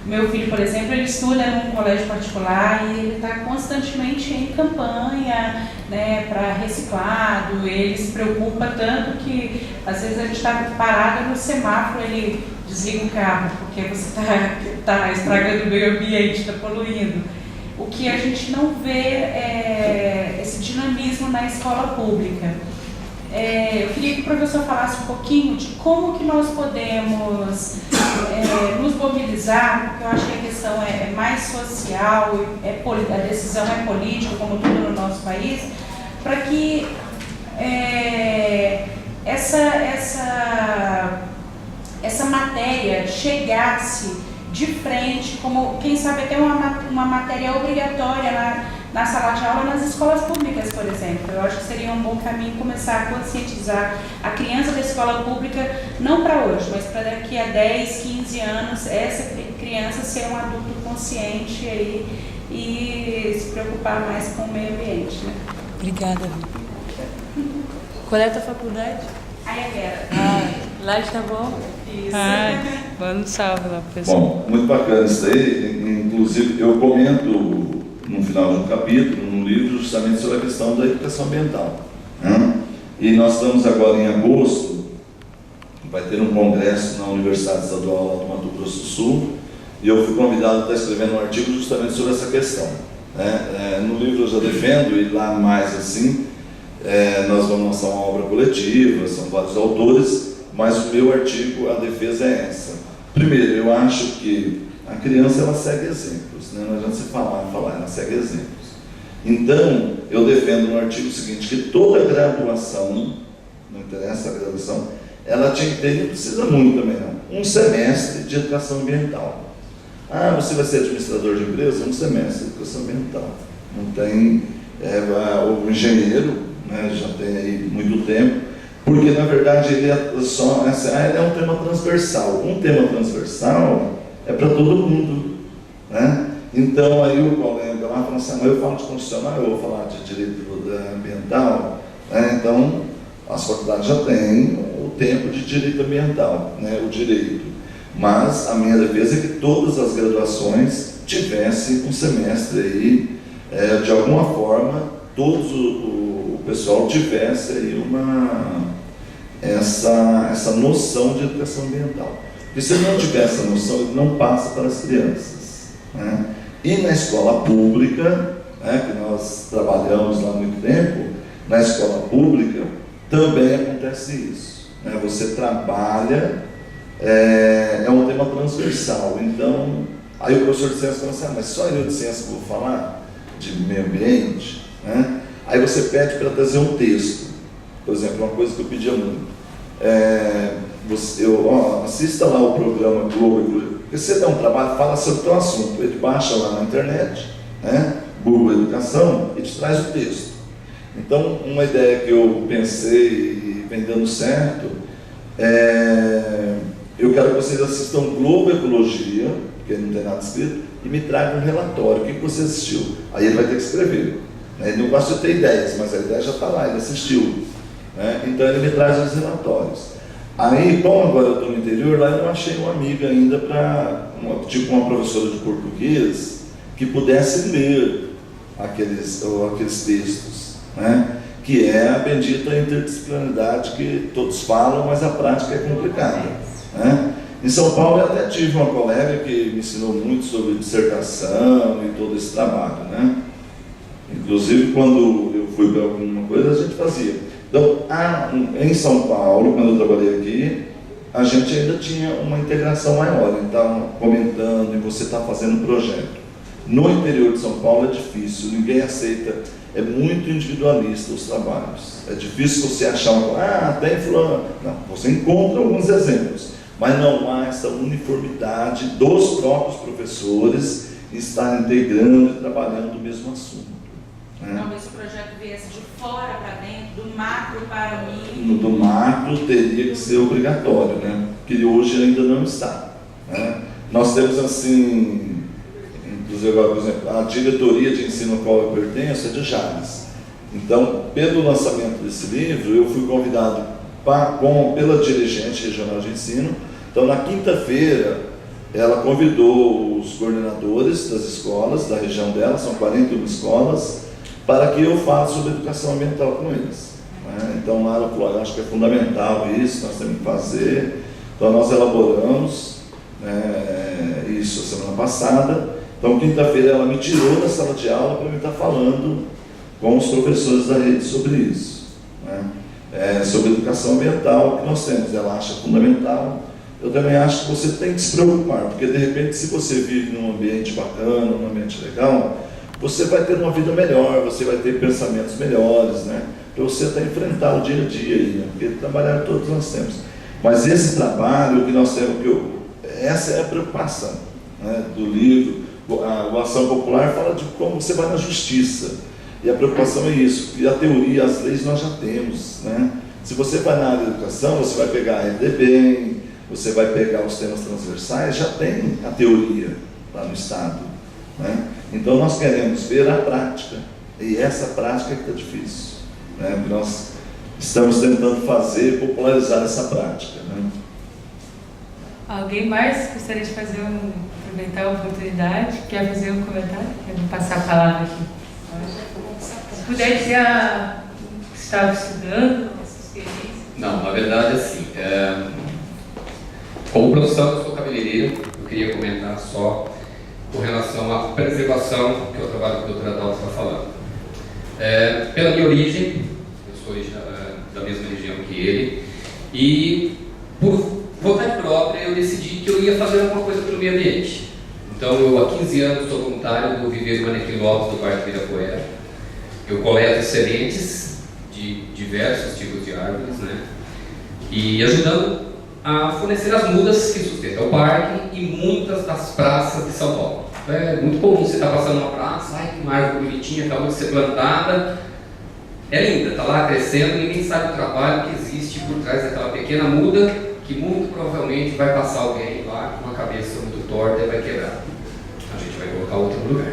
Meu filho, por exemplo, ele estuda num colégio particular e ele está constantemente em campanha, né, para reciclado. Ele se preocupa tanto que às vezes a gente está parado no semáforo, ele desliga o carro porque você está estragando o meio ambiente, está poluindo. O que a gente não vê é esse dinamismo na escola pública. Eu queria que o professor falasse um pouquinho de como que nós podemos nos mobilizar, porque eu acho que a questão é mais social, a decisão é política, como tudo no nosso país, para que essa matéria chegasse de frente, como, quem sabe, até uma matéria obrigatória na sala de aula nas escolas públicas, por exemplo. Eu acho que seria um bom caminho começar a conscientizar a criança da escola pública, não para hoje, mas para daqui a 10, 15 anos, essa criança ser um adulto consciente aí, e se preocupar mais com o meio ambiente, né? Obrigada. Qual é a tua faculdade? Anhanguera. Lá está bom? Isso. Manda um salve lá pro pessoal. Bom, muito bacana isso aí. Inclusive, eu comento no final de um capítulo, num livro, justamente sobre a questão da educação ambiental, né? E nós estamos agora em agosto, vai ter um congresso na Universidade Estadual do Mato Grosso do Sul, e eu fui convidado a estar escrevendo um artigo justamente sobre essa questão, No livro eu já defendo, e lá mais assim, nós vamos lançar uma obra coletiva, são vários autores, mas o meu artigo, a defesa é essa. Primeiro, eu acho que a criança ela segue exemplos, né? Não adianta você falar, ela segue exemplos. Então, eu defendo no artigo seguinte, que toda graduação, não interessa a graduação, ela tinha que ter, não precisa muito também não, um semestre de educação ambiental. Você vai ser administrador de empresa? Um semestre de educação ambiental. Não tem, o engenheiro, né, já tem aí muito tempo, porque na verdade ele é um tema transversal. Um tema transversal é para todo mundo, né? Então aí o colega lá fala assim, mas eu falo de constitucional, eu vou falar de direito ambiental, né? Então as faculdades já têm o tempo de direito ambiental, né? O direito. Mas a minha defesa é que todas as graduações tivessem um semestre aí, de alguma forma, todos o pessoal tivesse aí essa noção de educação ambiental. Porque se ele não tiver essa noção, ele não passa para as crianças, né? E na escola pública, né, que nós trabalhamos lá há muito tempo, na escola pública também acontece isso, né? Você trabalha, é um tema transversal. Então, aí o professor de ciência fala assim, mas só eu de ciência que vou falar de meio ambiente, né? Aí você pede para trazer um texto. Por exemplo, uma coisa que eu pedia muito, assista lá o programa Globo, porque você dá um trabalho, fala sobre o teu assunto, ele baixa lá na internet, né? Google Educação, e te traz o texto. Então, uma ideia que eu pensei e vem dando certo, eu quero que vocês assistam Globo Ecologia, porque não tem nada escrito, e me tragam um relatório, o que você assistiu? Aí ele vai ter que escrever. Ele não gosta de ter ideias, mas a ideia já está lá, ele assistiu. Então ele me traz os relatórios. Aí, como agora eu estou no interior, lá eu não achei uma amiga ainda tipo uma professora de português, que pudesse ler aqueles textos, né? Que é a bendita interdisciplinaridade que todos falam, mas a prática é complicada, né? Em São Paulo eu até tive uma colega que me ensinou muito sobre dissertação e todo esse trabalho, né? Inclusive quando eu fui para alguma coisa a gente fazia. Então, em São Paulo, quando eu trabalhei aqui, a gente ainda tinha uma integração maior, então comentando e você está fazendo projeto. No interior de São Paulo é difícil, ninguém aceita, é muito individualista os trabalhos. É difícil você achar tem fulano. Não, você encontra alguns exemplos, mas não há essa uniformidade dos próprios professores em estarem integrando e trabalhando o mesmo assunto. Talvez o projeto viesse de fora para dentro, do macro para o micro. Do macro teria que ser obrigatório, né? Que hoje ainda não está, né? Nós temos assim, inclusive agora, por exemplo, a diretoria de ensino a qual eu pertenço é de Jales. Então, pelo lançamento desse livro, eu fui convidado pela dirigente regional de ensino. Então, na quinta-feira, ela convidou os coordenadores das escolas da região dela, são 41 escolas, para que eu fale sobre educação ambiental com eles, né? Então lá ela falou, eu acho que é fundamental isso, nós temos que fazer. Então nós elaboramos, isso a semana passada. Então quinta-feira ela me tirou da sala de aula para me estar falando com os professores da rede sobre isso, né? Sobre educação ambiental que nós temos. Ela acha fundamental. Eu também acho que você tem que se preocupar, porque de repente se você vive num ambiente bacana, num ambiente legal, você vai ter uma vida melhor, você vai ter pensamentos melhores, né? Para você até enfrentar o dia a dia aí, né? Porque trabalhar todos nós temos. Mas esse trabalho que nós temos, essa é a preocupação, né, do livro. A Ação Popular fala de como você vai na justiça. E a preocupação é isso. E a teoria, as leis nós já temos, né? Se você vai na área da educação, você vai pegar a RDB, você vai pegar os temas transversais, já tem a teoria lá no Estado, né? Então nós queremos ver a prática, e essa prática é que está difícil, né? Porque nós estamos tentando popularizar essa prática, né? Alguém mais gostaria de aproveitar a oportunidade? Quer fazer um comentário? Quer passar a palavra aqui? Se puder dizer o que estava estudando, essa experiência. Não, na verdade, assim, como profissão, eu sou cabeleireiro. Eu queria comentar só com relação à preservação, que é o trabalho que o Dr. Adalto está falando. Pela minha origem, eu sou da mesma região que ele, e por vontade própria eu decidi que eu ia fazer alguma coisa pelo meio ambiente. Então eu há 15 anos sou voluntário do Viveiro Manequim Lopes do Parque Ibirapuera. Eu coleto sementes de diversos tipos de árvores, né? E ajudando a fornecer as mudas que sustentam o parque e muitas das praças de São Paulo. É muito comum você estar passando uma praça, ai, que uma árvore bonitinha, acabou de ser plantada, é linda, está lá crescendo, ninguém sabe o trabalho que existe por trás daquela pequena muda, que muito provavelmente vai passar alguém lá com a cabeça muito torta e vai quebrar. A gente vai colocar outra no lugar.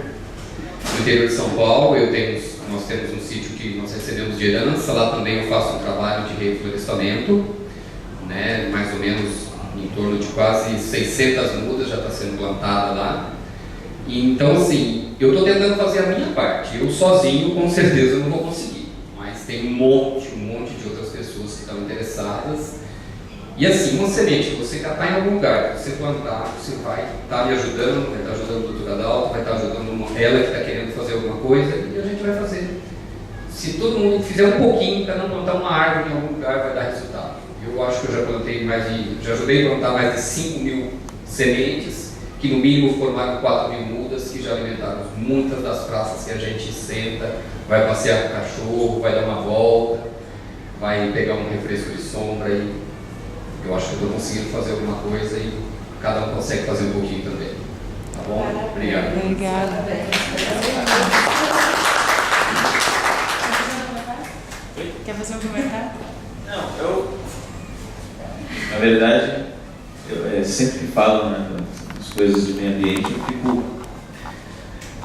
No interior de São Paulo, nós temos um sítio que nós recebemos de herança, lá também eu faço um trabalho de reflorestamento, né, mais ou menos em torno de quase 600 mudas já está sendo plantada lá. Então, assim, eu estou tentando fazer a minha parte. Eu sozinho, com certeza, não vou conseguir. Mas tem um monte de outras pessoas que estão interessadas. E assim, uma semente que você catar em algum lugar, que você plantar, você vai estar me ajudando, vai estar ajudando o Dr. Adalto, vai estar ajudando ela que está querendo fazer alguma coisa, e a gente vai fazer. Se todo mundo fizer um pouquinho para não plantar uma árvore em algum lugar, vai dar resultado. Eu acho que eu já ajudei a plantar mais de 5.000 sementes, que no mínimo formaram 4.000 mudas, que já alimentaram muitas das praças que a gente senta, vai passear com o cachorro, vai dar uma volta, vai pegar um refresco de sombra, e eu acho que eu estou conseguindo fazer alguma coisa e cada um consegue fazer um pouquinho também. Tá bom? Obrigado. Obrigada. Quer fazer um comentário? Não, na verdade, eu sempre falo, né, das coisas de meio ambiente, eu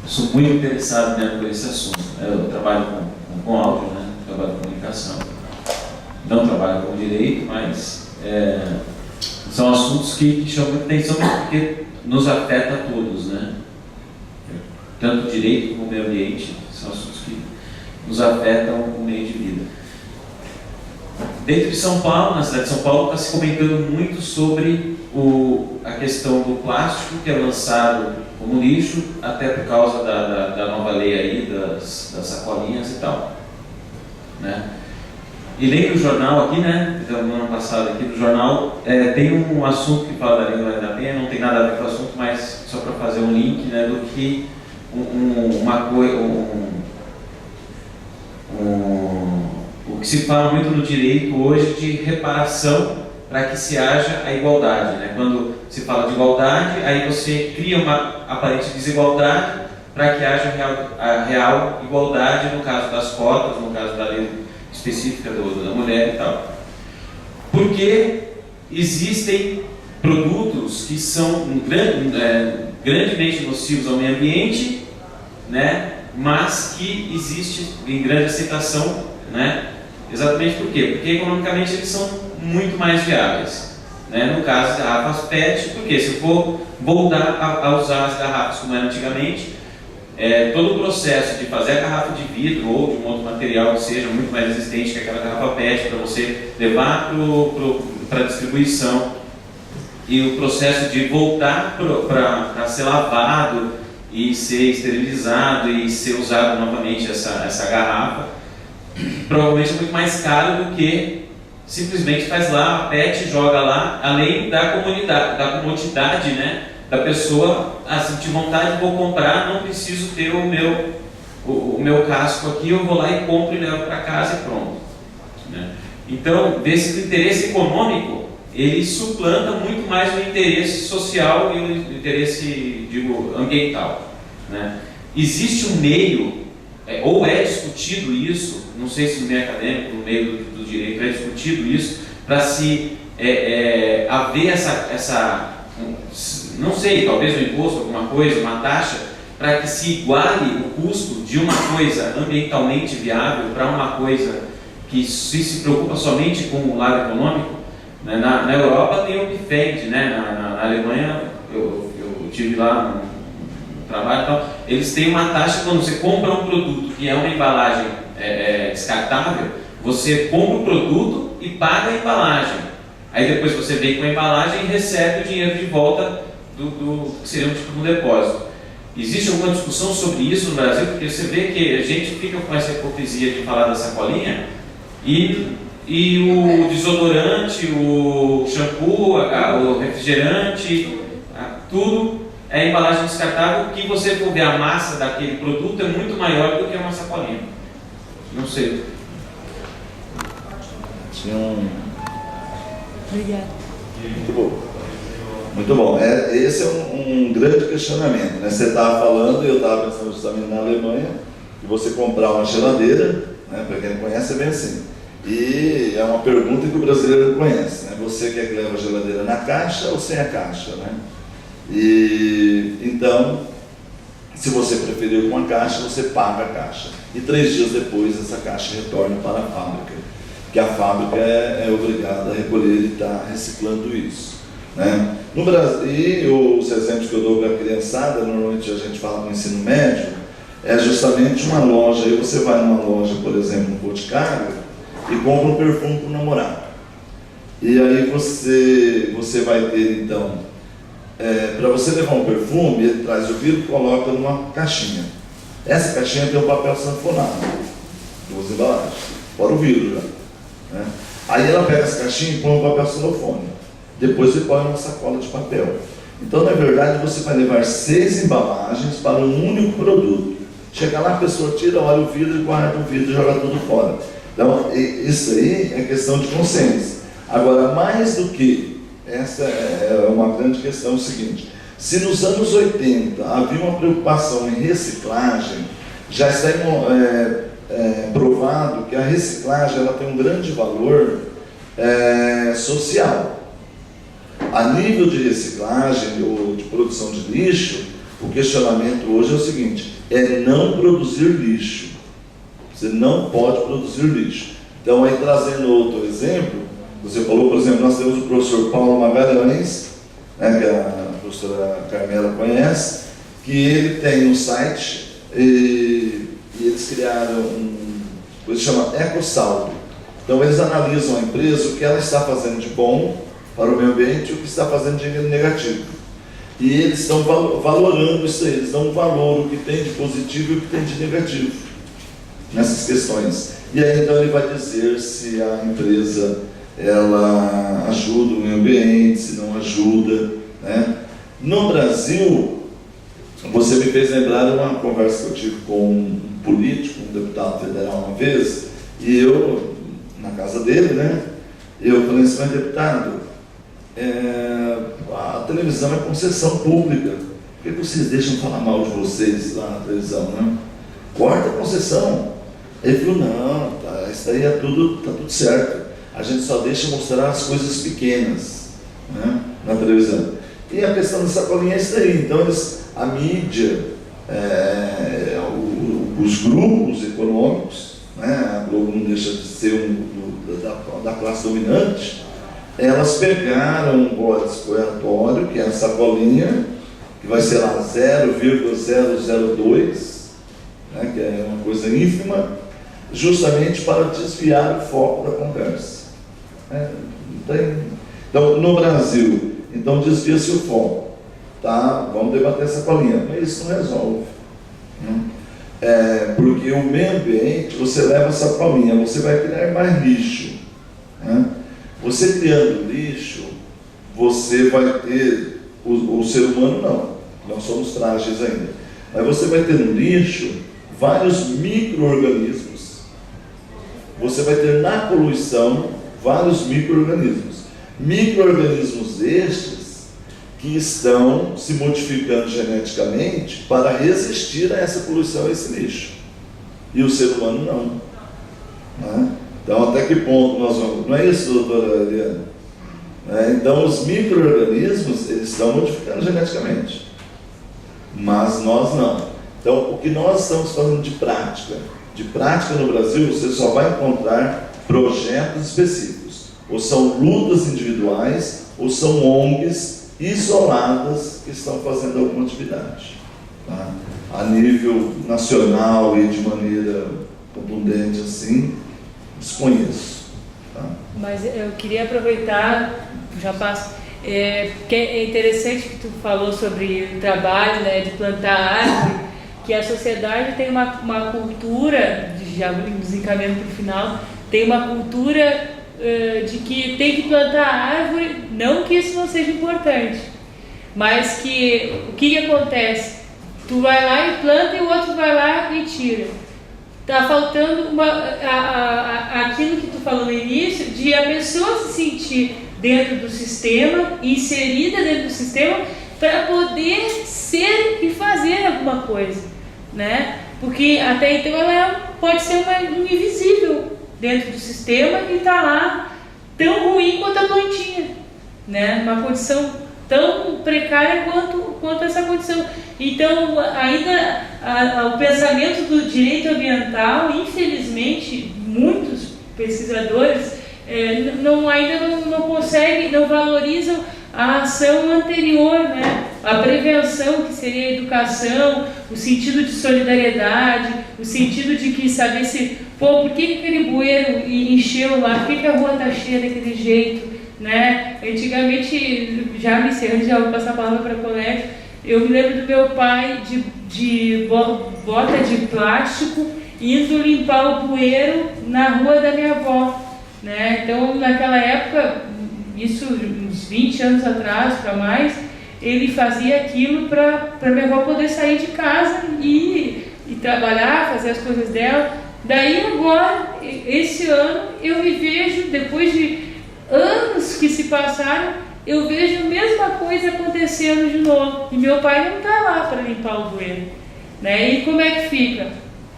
sou muito interessado, né, por esse assunto. Eu trabalho com áudio, né, trabalho com comunicação, não trabalho com direito, mas são assuntos que chamam muita atenção porque nos afeta a todos, né? Tanto o direito como o meio ambiente são assuntos que nos afetam o meio de vida. Dentro de São Paulo, na cidade de São Paulo, está se comentando muito sobre a questão do plástico, que é lançado como lixo, até por causa da nova lei aí, das sacolinhas e tal, né? E lembra o jornal aqui, né? No ano passado aqui, no jornal, tem um assunto que fala da língua da penha, não tem nada a ver com o assunto, mas só para fazer um link, né, do que o que se fala muito no direito hoje de reparação para que se haja a igualdade, né? Quando se fala de igualdade, aí você cria uma aparente desigualdade para que haja a real igualdade no caso das cotas, no caso da lei específica da mulher e tal. Porque existem produtos que são grandemente nocivos ao meio ambiente, né? Mas que existe em grande aceitação, né? Exatamente por quê? Porque economicamente eles são muito mais viáveis, né? No caso das garrafas PET, porque se eu for voltar a usar as garrafas como era antigamente, todo o processo de fazer a garrafa de vidro ou de um outro material que seja muito mais resistente que aquela garrafa PET para você levar para distribuição, e o processo de voltar para ser lavado e ser esterilizado e ser usado novamente essa garrafa, provavelmente é muito mais caro do que simplesmente faz lá a PET, joga lá, além da comodidade, né, da pessoa sentir vontade, vou comprar, não preciso ter o meu casco aqui, eu vou lá e compro e levo para casa e pronto, né? Então, desse interesse econômico, ele suplanta muito mais o interesse social e o interesse, digo, ambiental, né? Existe um meio, ou é discutido isso, não sei se no meio acadêmico, no meio do direito, é discutido isso, para se haver essa, não sei, talvez um imposto, alguma coisa, uma taxa, para que se iguale o custo de uma coisa ambientalmente viável para uma coisa que se preocupa somente com o lado econômico, né? Na Europa tem o BIFED, né? Na Alemanha, eu tive lá no trabalho, então, eles têm uma taxa quando você compra um produto que é uma embalagem descartável, você compra o produto e paga a embalagem. Aí depois você vem com a embalagem e recebe o dinheiro de volta do que seria um tipo de um depósito. Existe alguma discussão sobre isso no Brasil? Porque você vê que a gente fica com essa hipocrisia de falar da sacolinha e o desodorante, o shampoo, o refrigerante, tudo é embalagem descartável. Que você for ver a massa daquele produto é muito maior do que uma sacolinha. Não sei. Obrigada. Muito bom. Muito bom. Esse é um grande questionamento, né? Você estava falando, e eu estava pensando justamente na Alemanha, que você comprar uma geladeira, né? Para quem não conhece, é bem assim. E é uma pergunta que o brasileiro não conhece, né? Você quer que leve a geladeira na caixa ou sem a caixa, né? E então, se você preferir com a caixa, você paga a caixa. E 3 dias depois, essa caixa retorna para a fábrica, que a fábrica é obrigada a recolher e está reciclando isso, né? No Brasil, e os exemplos que eu dou para a criançada, normalmente a gente fala no ensino médio, é justamente uma loja. Aí você vai numa loja, por exemplo, no Boticário, e compra um perfume para o namorado. E aí você vai ter, então, para você levar um perfume, ele traz o vidro e coloca numa caixinha. Essa caixinha tem um papel sanfonado, 2 embalagens, fora o vidro já, né? Aí ela pega essa caixinha e põe um papel celofane. Depois você põe uma sacola de papel. Então, na verdade, você vai levar 6 embalagens para um único produto. Chega lá, a pessoa tira, olha o vidro e guarda o vidro e joga tudo fora. Então, isso aí é questão de consciência. Agora, mais do que, essa é uma grande questão, é o seguinte: se nos anos 80 havia uma preocupação em reciclagem, já está provado que a reciclagem ela tem um grande valor social. A nível de reciclagem ou de produção de lixo, o questionamento hoje é o seguinte: é não produzir lixo. Você não pode produzir lixo. Então, aí trazendo outro exemplo, você falou, por exemplo, nós temos o professor Paulo Magalhães, né, que a professora Carmela conhece, que ele tem um site e eles criaram coisa que chama EcoSaldo. Então, eles analisam a empresa, o que ela está fazendo de bom para o meio ambiente e o que está fazendo de negativo. E eles estão valorando isso aí, eles dão um valor, o que tem de positivo e o que tem de negativo nessas questões. E aí então ele vai dizer se a empresa ela ajuda o meio ambiente, se não ajuda, né? No Brasil, você me fez lembrar uma conversa que eu tive com um político, um deputado federal uma vez, e eu, na casa dele, né, eu falei assim: mas deputado, a televisão é concessão pública, por que vocês deixam falar mal de vocês lá na televisão, né? Corta a concessão. Ele falou: não, isso aí tá tudo certo, a gente só deixa mostrar as coisas pequenas, né, na televisão. E a questão da sacolinha é isso aí. Então a mídia, os grupos econômicos, né, a Globo não deixa de ser da classe dominante, elas pegaram um bode expiatório, que é a sacolinha, que vai ser lá 0,002, né, que é uma coisa ínfima, justamente para desviar o foco da conversa. Então, no Brasil, então desvia-se o foco. Tá? Vamos debater essa sacolinha, mas isso não resolve. Porque o meio ambiente, você leva a sacolinha, você vai criar mais lixo, né? Você criando lixo, você vai ter, o ser humano não somos frágeis ainda, mas você vai ter no lixo vários micro-organismos. Você vai ter na poluição vários micro-organismos. Micro-organismos estes que estão se modificando geneticamente para resistir a essa poluição, a esse lixo. E o ser humano não. Né? Então, até que ponto nós vamos... Não é isso, doutora Eliana? Então, os micro-organismos, eles estão modificando geneticamente. Mas nós não. Então, o que nós estamos falando de prática? De prática no Brasil, você só vai encontrar projetos específicos. Ou são lutas individuais, ou são ONGs isoladas que estão fazendo alguma atividade. Tá? A nível nacional e de maneira contundente assim, desconheço. Tá? Mas eu queria aproveitar, já passo, que é interessante que tu falou sobre o trabalho, né, de plantar árvore, que a sociedade tem uma cultura, já desencaminhando para o final, tem uma cultura de que tem que plantar árvore, não que isso não seja importante, mas que o que acontece? Tu vai lá e planta e o outro vai lá e tira. Está faltando aquilo que tu falou no início, de a pessoa se sentir dentro do sistema, inserida dentro do sistema, para poder ser e fazer alguma coisa, né? Porque até então ela pode ser um invisível dentro do sistema e está lá tão ruim quanto a plantinha, né? Uma condição tão precária quanto essa condição. Então, ainda o pensamento do direito ambiental, infelizmente, muitos pesquisadores ainda não conseguem, não valorizam a ação anterior, né? A prevenção, que seria a educação, o sentido de solidariedade, o sentido de que saber se, por que aquele bueiro encheu lá, por que a rua está cheia daquele jeito, né? Antigamente, já me encerrando, já vou passar a palavra para a colega, eu me lembro do meu pai de bota de plástico indo limpar o bueiro na rua da minha avó, né? Então, naquela época, isso uns 20 anos atrás para mais, ele fazia aquilo para minha avó poder sair de casa e trabalhar, fazer as coisas dela. Daí agora, esse ano, eu me vejo, depois de anos que se passaram, eu vejo a mesma coisa acontecendo de novo. E meu pai não está lá para limpar o bueiro, né? E como é que fica?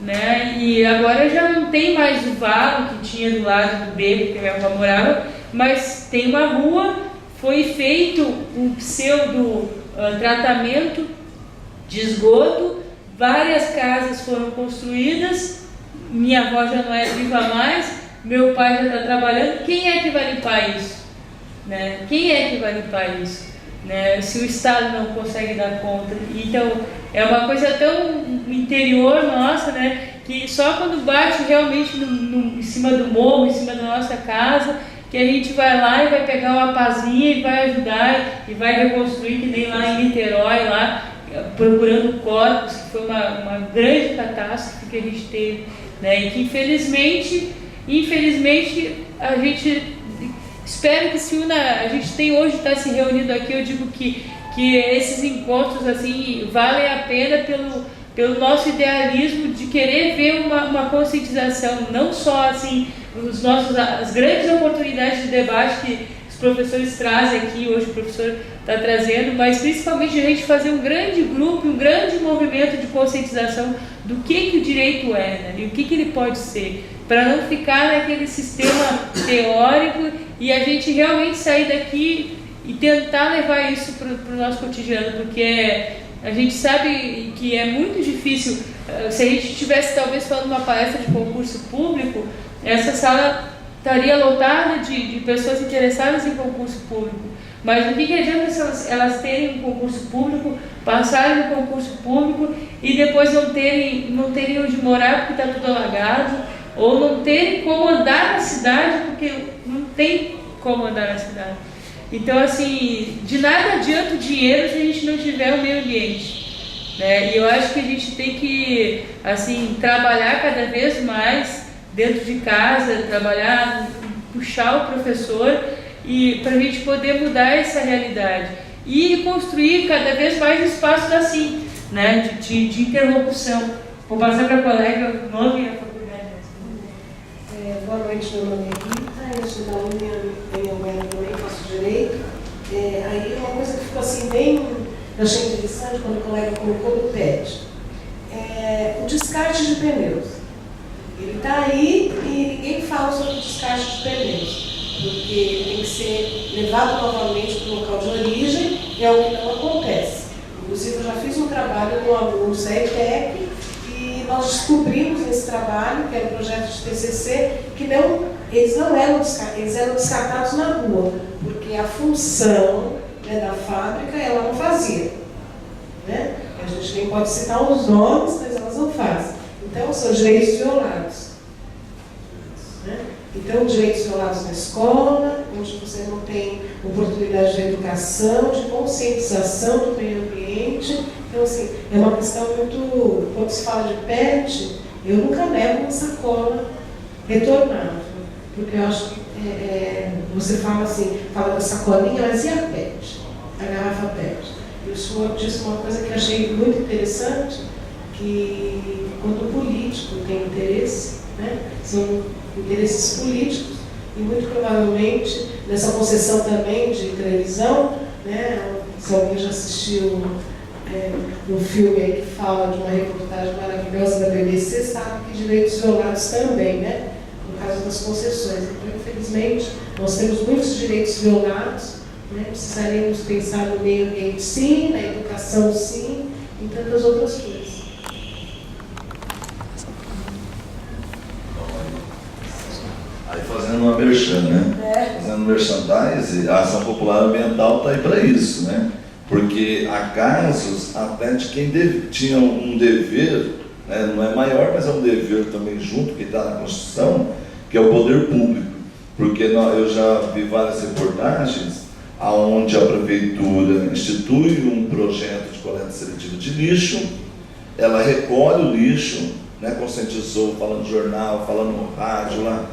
Né? E agora já não tem mais o valo que tinha do lado do beco que minha avó morava, mas tem uma rua, foi feito um pseudo tratamento de esgoto, várias casas foram construídas, minha avó já não é viva mais, meu pai já está trabalhando. Quem é que vai limpar isso? Né? Quem é que vai limpar isso? Né? Se o Estado não consegue dar conta. Então, é uma coisa tão interior nossa, né? Que só quando bate realmente em cima do morro, em cima da nossa casa, que a gente vai lá e vai pegar uma pazinha e vai ajudar e vai reconstruir, que nem lá em Niterói, lá procurando corpos, que foi uma grande catástrofe que a gente teve, né? E que infelizmente a gente espero que se una. A gente tem hoje, está se reunindo aqui, eu digo que esses encontros assim valem a pena pelo nosso idealismo de querer ver uma conscientização, não só assim as grandes oportunidades de debate que os professores trazem aqui, hoje o professor está trazendo, mas principalmente a gente fazer um grande grupo, um grande movimento de conscientização do que o direito é, né? E o que ele pode ser, para não ficar naquele sistema teórico e a gente realmente sair daqui e tentar levar isso para o nosso cotidiano, porque a gente sabe que é muito difícil. Se a gente estivesse talvez falando uma palestra de concurso público, essa sala estaria lotada de pessoas interessadas em concurso público. Mas o que adianta elas terem um concurso público, passarem no concurso público e depois não terem onde morar porque está tudo alagado, ou não terem como andar na cidade porque não tem como andar na cidade. Então, assim, de nada adianta o dinheiro se a gente não tiver o meio ambiente, né? E eu acho que a gente tem que, assim, trabalhar cada vez mais dentro de casa, puxar o professor e para a gente poder mudar essa realidade e construir cada vez mais espaços assim, né? De interlocução. Vou passar para a colega o nome e a faculdade. Boa noite, meu nome é Rita, eu sou da UNIA, também faço direito. Aí uma coisa que ficou assim bem, eu achei interessante quando o colega colocou do PET, o descarte de pneus. Ele está aí e ninguém fala sobre o descarte de pneus, porque ele tem que ser levado novamente para o local de origem, e é o que não acontece. Inclusive, eu já fiz um trabalho no CETEC, e nós descobrimos nesse trabalho, que era um projeto de TCC, que eles não eram descartados, eles eram descartados na rua, porque a função, né, da fábrica ela não fazia. Né? A gente nem pode citar os nomes, mas elas não fazem. Então, são direitos violados. Né? Então, direitos violados na escola, onde você não tem oportunidade de educação, de conscientização do meio ambiente. Então, assim, é uma questão muito... Quando se fala de PET, eu nunca levo uma sacola retornável, porque eu acho que você fala assim, fala da sacolinha, mas e a PET? A garrafa PET? E o senhor disse uma coisa que eu achei muito interessante, que quando o político tem interesse, né, são interesses políticos, e muito provavelmente nessa concessão também de televisão, né, se alguém já assistiu um filme aí que fala de uma reportagem maravilhosa da BBC, sabe que direitos violados também, né, no caso das concessões. Então, infelizmente, nós temos muitos direitos violados, né, precisaríamos pensar no meio ambiente sim, na educação sim, e tantas outras coisas. Aí fazendo uma merchan, né? Fazendo merchandise, a ação popular ambiental está aí para isso, né? Porque há casos até de quem tinha um dever, né? Não é maior, mas é um dever também junto, que está na Constituição, que é o poder público. Porque eu já vi várias reportagens onde a prefeitura institui um projeto de coleta seletiva de lixo, ela recolhe o lixo, né? Conscientizou, falando no jornal, falando no rádio lá,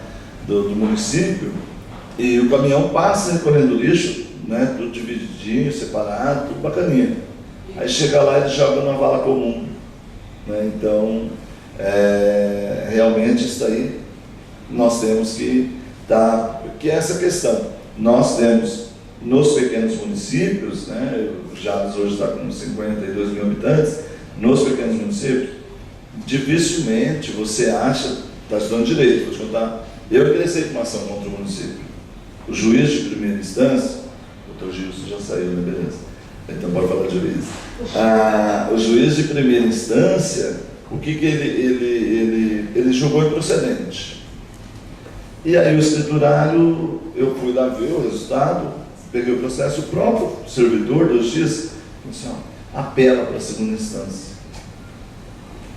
do município, e o caminhão passa recolhendo lixo, né, tudo divididinho, separado, tudo bacaninha. Aí chega lá e ele joga numa vala comum. Né? Então, realmente isso aí nós temos que dar, que é essa questão. Nós temos nos pequenos municípios, né, o Jales hoje está com 52 mil habitantes, nos pequenos municípios, dificilmente você acha, está estudando direito, vou te contar. Eu ingressei com uma ação contra o município. O juiz de primeira instância, o doutor Gilson já saiu, né? Beleza? Então pode falar de juiz. O juiz de primeira instância, o que ele julgou improcedente. E aí o escriturário, eu fui lá ver o resultado, peguei o processo, o próprio servidor da justiça, assim, ó, apela para a segunda instância.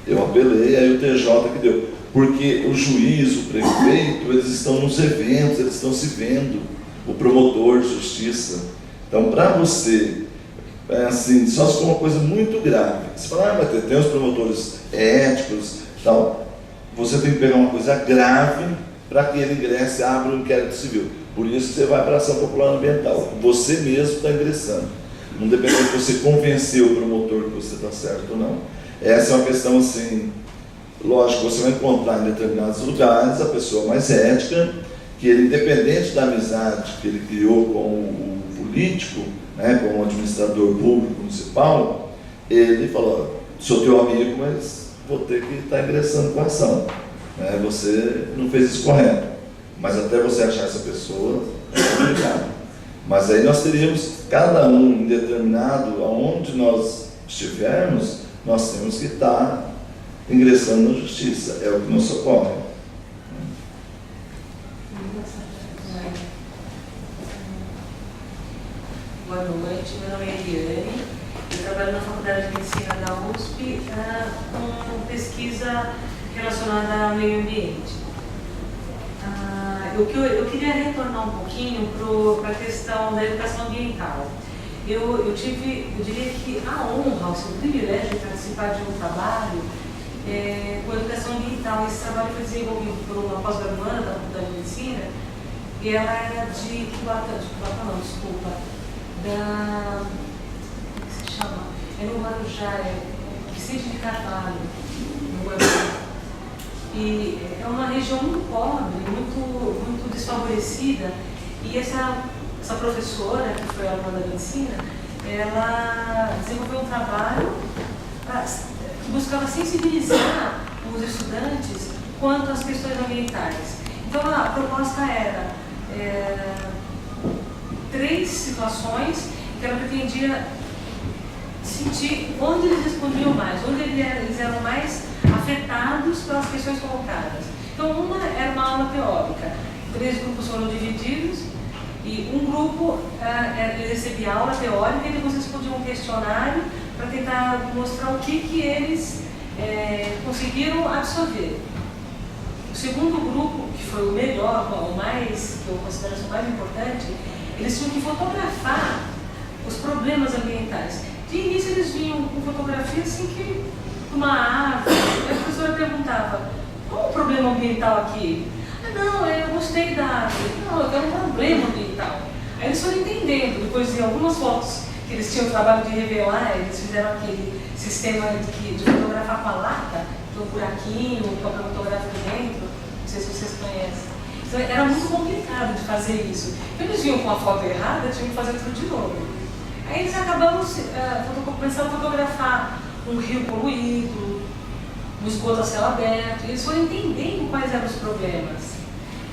Eu apelei, aí o TJ que deu. Porque o juiz, o prefeito, eles estão nos eventos, eles estão se vendo, o promotor de justiça. Então, para você, assim, só se for uma coisa muito grave, você fala, mas tem os promotores éticos e tal, você tem que pegar uma coisa grave para que ele ingresse e abra um inquérito civil. Por isso você vai para a ação popular ambiental. Você mesmo está ingressando. Não depende de você convencer o promotor que você está certo ou não. Essa é uma questão assim... Lógico, você vai encontrar em determinados lugares a pessoa mais ética, que ele, independente da amizade que ele criou com o político, né, com o administrador público municipal, ele falou, sou teu amigo, mas vou ter que estar ingressando com a ação. Né, você não fez isso correto. Mas até você achar essa pessoa, é complicado. Mas aí nós teríamos, cada um em determinado, aonde nós estivermos, nós temos que estar ingressando na justiça, é o que nos socorre. Boa noite, meu nome é Eliane, eu trabalho na Faculdade de Medicina da USP com pesquisa relacionada ao meio ambiente. Eu queria retornar um pouquinho para a questão da educação ambiental. Eu diria que a honra, o privilégio de participar de um trabalho com educação ambiental. Esse trabalho foi desenvolvido por uma pós-graduanda da Faculdade de Medicina, e ela era de como que se chama? É no Guarujá, Vicente de Carvalho, no Guarujá. E é uma região muito pobre, muito desfavorecida, e essa professora, que foi aluna da medicina, ela desenvolveu um trabalho que buscava sensibilizar os estudantes quanto às questões ambientais. Então a proposta era 3 situações que ela pretendia sentir onde eles respondiam mais, onde eles eram mais afetados pelas questões colocadas. Então uma era uma aula teórica, 3 grupos foram divididos, e um grupo recebia aula teórica e depois respondia um questionário para tentar mostrar o que eles conseguiram absorver. O segundo grupo, que foi o melhor, o mais, que eu considero o mais importante, eles tinham que fotografar os problemas ambientais. De início eles vinham com fotografia assim que uma árvore, e a professora perguntava, qual o problema ambiental aqui? Ah, não, eu gostei da árvore. Não, eu quero um problema ambiental. Aí eles foram entendendo, depois de algumas fotos que eles tinham o trabalho de revelar, eles fizeram aquele sistema de fotografar com a lata, tem um buraquinho, o papel fotográfico dentro, não sei se vocês conhecem. Então era muito complicado de fazer isso. Quando eles vinham com a foto errada, tinham que fazer tudo de novo. Aí eles acabavam começaram a fotografar um rio poluído, um esgoto a céu aberto, e eles foram entendendo quais eram os problemas.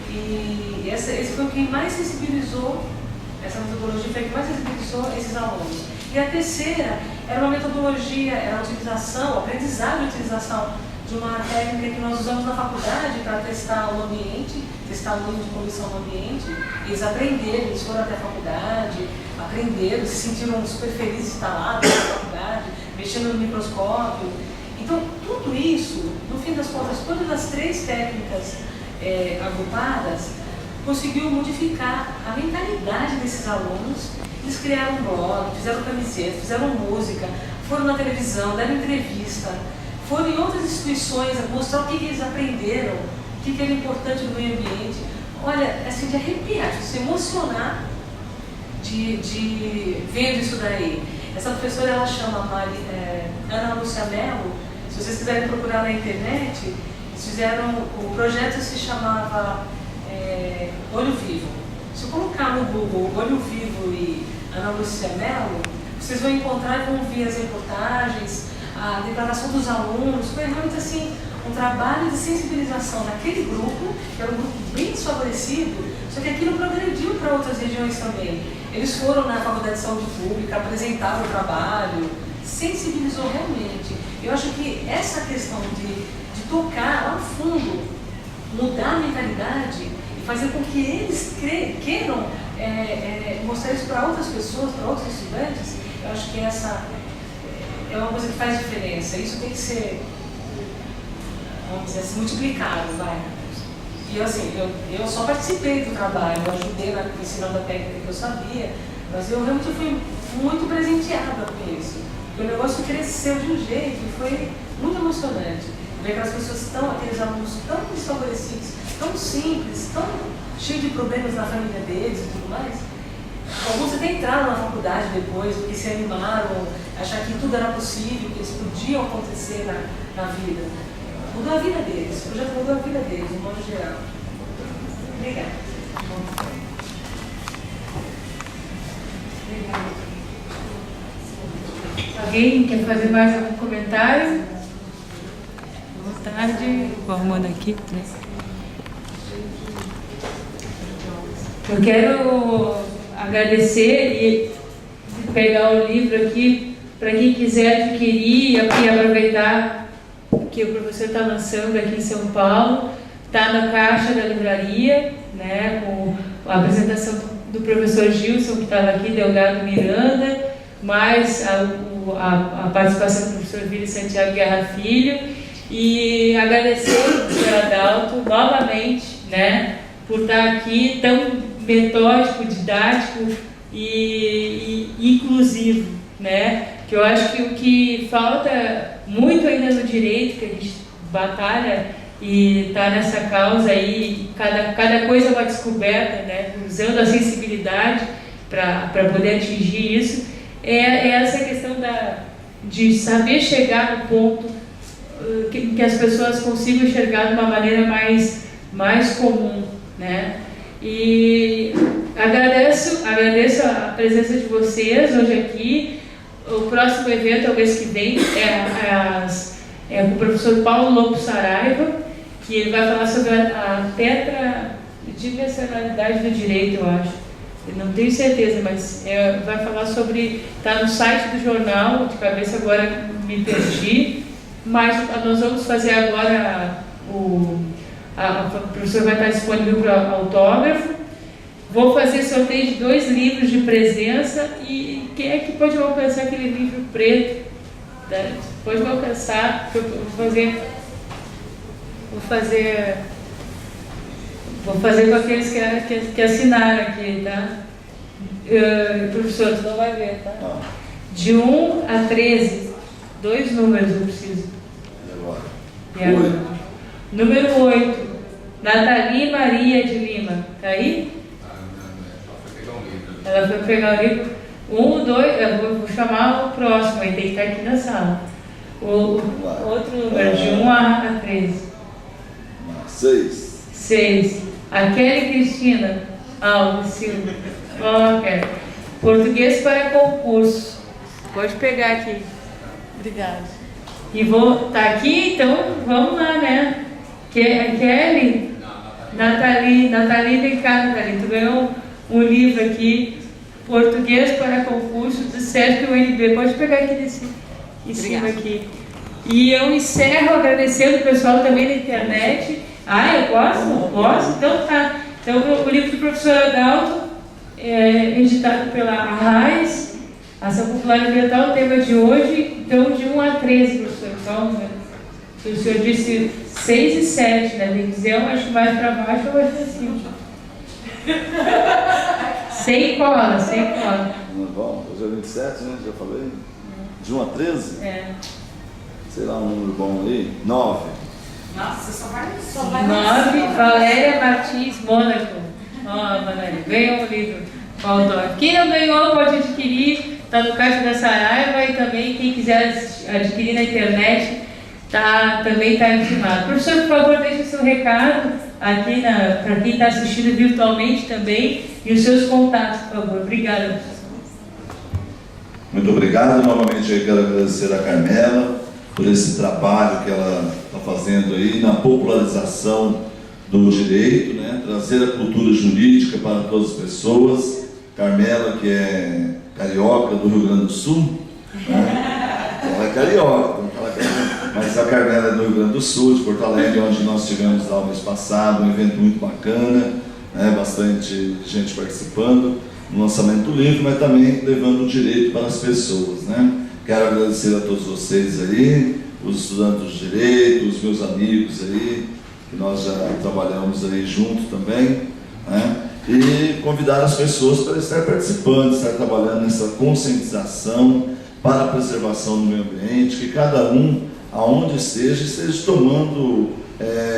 E esse foi o que mais sensibilizou, essa metodologia foi o que mais sensibilizou esses alunos. E a terceira era uma metodologia, era a utilização, a aprendizagem e utilização de uma técnica que nós usamos na faculdade para testar o ambiente, testar o nível de poluição no ambiente. Eles aprenderam, eles foram até a faculdade, aprenderam, se sentiram super felizes de estar lá na faculdade, mexendo no microscópio. Então, tudo isso, no fim das contas, todas as três técnicas agrupadas, conseguiu modificar a mentalidade desses alunos. Eles criaram um blog, fizeram camiseta, fizeram música, foram na televisão, deram entrevista, foram em outras instituições mostrar o que eles aprenderam, o que era importante no meio ambiente. Olha, assim, de arrepiar, de se emocionar de vendo isso daí. Essa professora, ela chama Ana Lúcia Mello. Se vocês quiserem procurar na internet, eles fizeram, o projeto se chamava Olho Vivo. Se eu colocar no Google Olho Vivo e Ana Lúcia Mello, vocês vão encontrar e vão ver as reportagens, a declaração dos alunos. Foi realmente assim, um trabalho de sensibilização naquele grupo, que era um grupo bem desfavorecido, só que aquilo progrediu para outras regiões também. Eles foram na Faculdade de Saúde Pública, apresentaram o trabalho, sensibilizou realmente. Eu acho que essa questão de tocar lá no fundo, mudar a mentalidade e fazer com que eles queiram mostrar isso para outras pessoas, para outros estudantes, eu acho que essa é uma coisa que faz diferença. Isso tem que ser, vamos dizer assim, multiplicado, vai. E assim, eu só participei do trabalho, eu ajudei na ensinando a técnica que eu sabia, mas eu realmente fui muito presenteada com isso. Porque o negócio cresceu de um jeito e foi muito emocionante. Ver aquelas pessoas aqueles alunos tão desfavorecidos, tão simples, tão cheios de problemas na família deles e tudo mais. Alguns até entraram na faculdade depois, porque se animaram, achar que tudo era possível, que eles podiam acontecer na vida. Mudou a vida deles, o projeto mudou a vida deles, de modo geral. Obrigada. Alguém quer fazer mais algum comentário? Boa tarde. Vou arrumando aqui. Eu quero agradecer e pegar o livro aqui para quem quiser adquirir e aproveitar que o professor está lançando aqui em São Paulo. Está na caixa da livraria, né, com a apresentação do professor Gilson, que estava aqui, Delgado Miranda, mais a participação do professor Vili Santiago Guerra Filho. E agradecer ao professor Adalto novamente, né, por estar aqui tão metódico, didático e inclusivo, né? Que eu acho que o que falta muito ainda no direito, que a gente batalha e está nessa causa aí, cada coisa é uma descoberta, né? Usando a sensibilidade para poder atingir isso, é essa questão de saber chegar no ponto que as pessoas consigam enxergar de uma maneira mais comum, né? E agradeço a presença de vocês hoje aqui. O próximo evento é o mês que vem, é com o professor Paulo Lobo Saraiva, que ele vai falar sobre a tetradimensionalidade do direito, eu acho. Eu não tenho certeza, mas vai falar sobre, está no site do jornal, de cabeça agora me perdi, mas nós vamos fazer agora o professor vai estar disponível para autógrafo. Vou fazer sorteio de 2 livros de presença. E quem é que pode alcançar aquele livro preto? Pode alcançar. Eu vou fazer Vou fazer com aqueles que assinaram aqui, tá? Professor, você não vai ver, tá? Ah, De 1 a 13, 2 números eu preciso. e agora? E agora? Número 8, Nathalie Maria de Lima. Tá aí? Ela foi pegar o livro. 1, 2, eu vou chamar o próximo, aí tem que estar aqui na sala. O outro número, de 1 a 13. 6. 6. A Kelly Cristina Alves Silva. Ok. Português para concurso. Pode pegar aqui. Obrigada. E vou. Tá aqui, então vamos lá, né? Kelly? Nathalie, vem cá, Nathalie. Tu ganhou um livro aqui, Português para concurso do SESC e UNB. Pode pegar aqui em cima aqui. E eu encerro agradecendo o pessoal também da internet. Ah, eu posso? Posso? Então tá. Então o livro do professor Adalto, editado pela Arraiz, Ação Popular Ambiental, o tema de hoje, então de 1 a 13, professor. Então, o senhor disse 6 e 7, né? Tem que dizer, eu acho mais para baixo ou mais para cima. Sem cola, sem cola. Bom, hoje é 27, né? Já falei. De 1 a 13? Sei lá, um número bom aí. 9. Nossa, só vai 9, Valéria Martins Mônaco. Ó, Valéria, ganhou o livro. Quem não ganhou pode adquirir, está no caixa da Saraiva, e também quem quiser adquirir na internet, também está intimado. Professor, por favor, deixe o seu recado aqui para quem está assistindo virtualmente também e os seus contatos, por favor. Obrigada, professor. Muito obrigado. Novamente eu quero agradecer a Carmela por esse trabalho que ela está fazendo aí na popularização do direito, né? Trazer a cultura jurídica para todas as pessoas. Carmela, que é carioca do Rio Grande do Sul, né? Ela é carioca, mas a Carmela é do Rio Grande do Sul, de Porto Alegre, onde nós tivemos lá o mês passado um evento muito bacana, né? Bastante gente participando no lançamento do livro, mas também levando o direito para as pessoas, né? Quero agradecer a todos vocês aí, os estudantes de direito, os meus amigos aí, que nós já trabalhamos aí juntos também, né? E convidar as pessoas para estar participando, estar trabalhando nessa conscientização para a preservação do meio ambiente, que cada um, aonde esteja tomando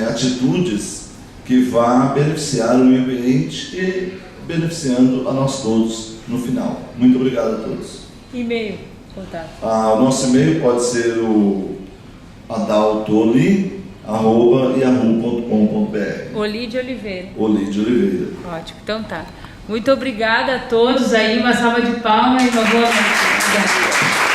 atitudes que vá beneficiar o meio ambiente e beneficiando a nós todos no final. Muito obrigado a todos. E-mail, contato. O nosso e-mail pode ser o adaltoli@yahoo.com.br. Oli de Oliveira. Oli de Oliveira. Ótimo, então tá. Muito obrigada a todos aí, uma salva de palmas e uma boa noite. Obrigada.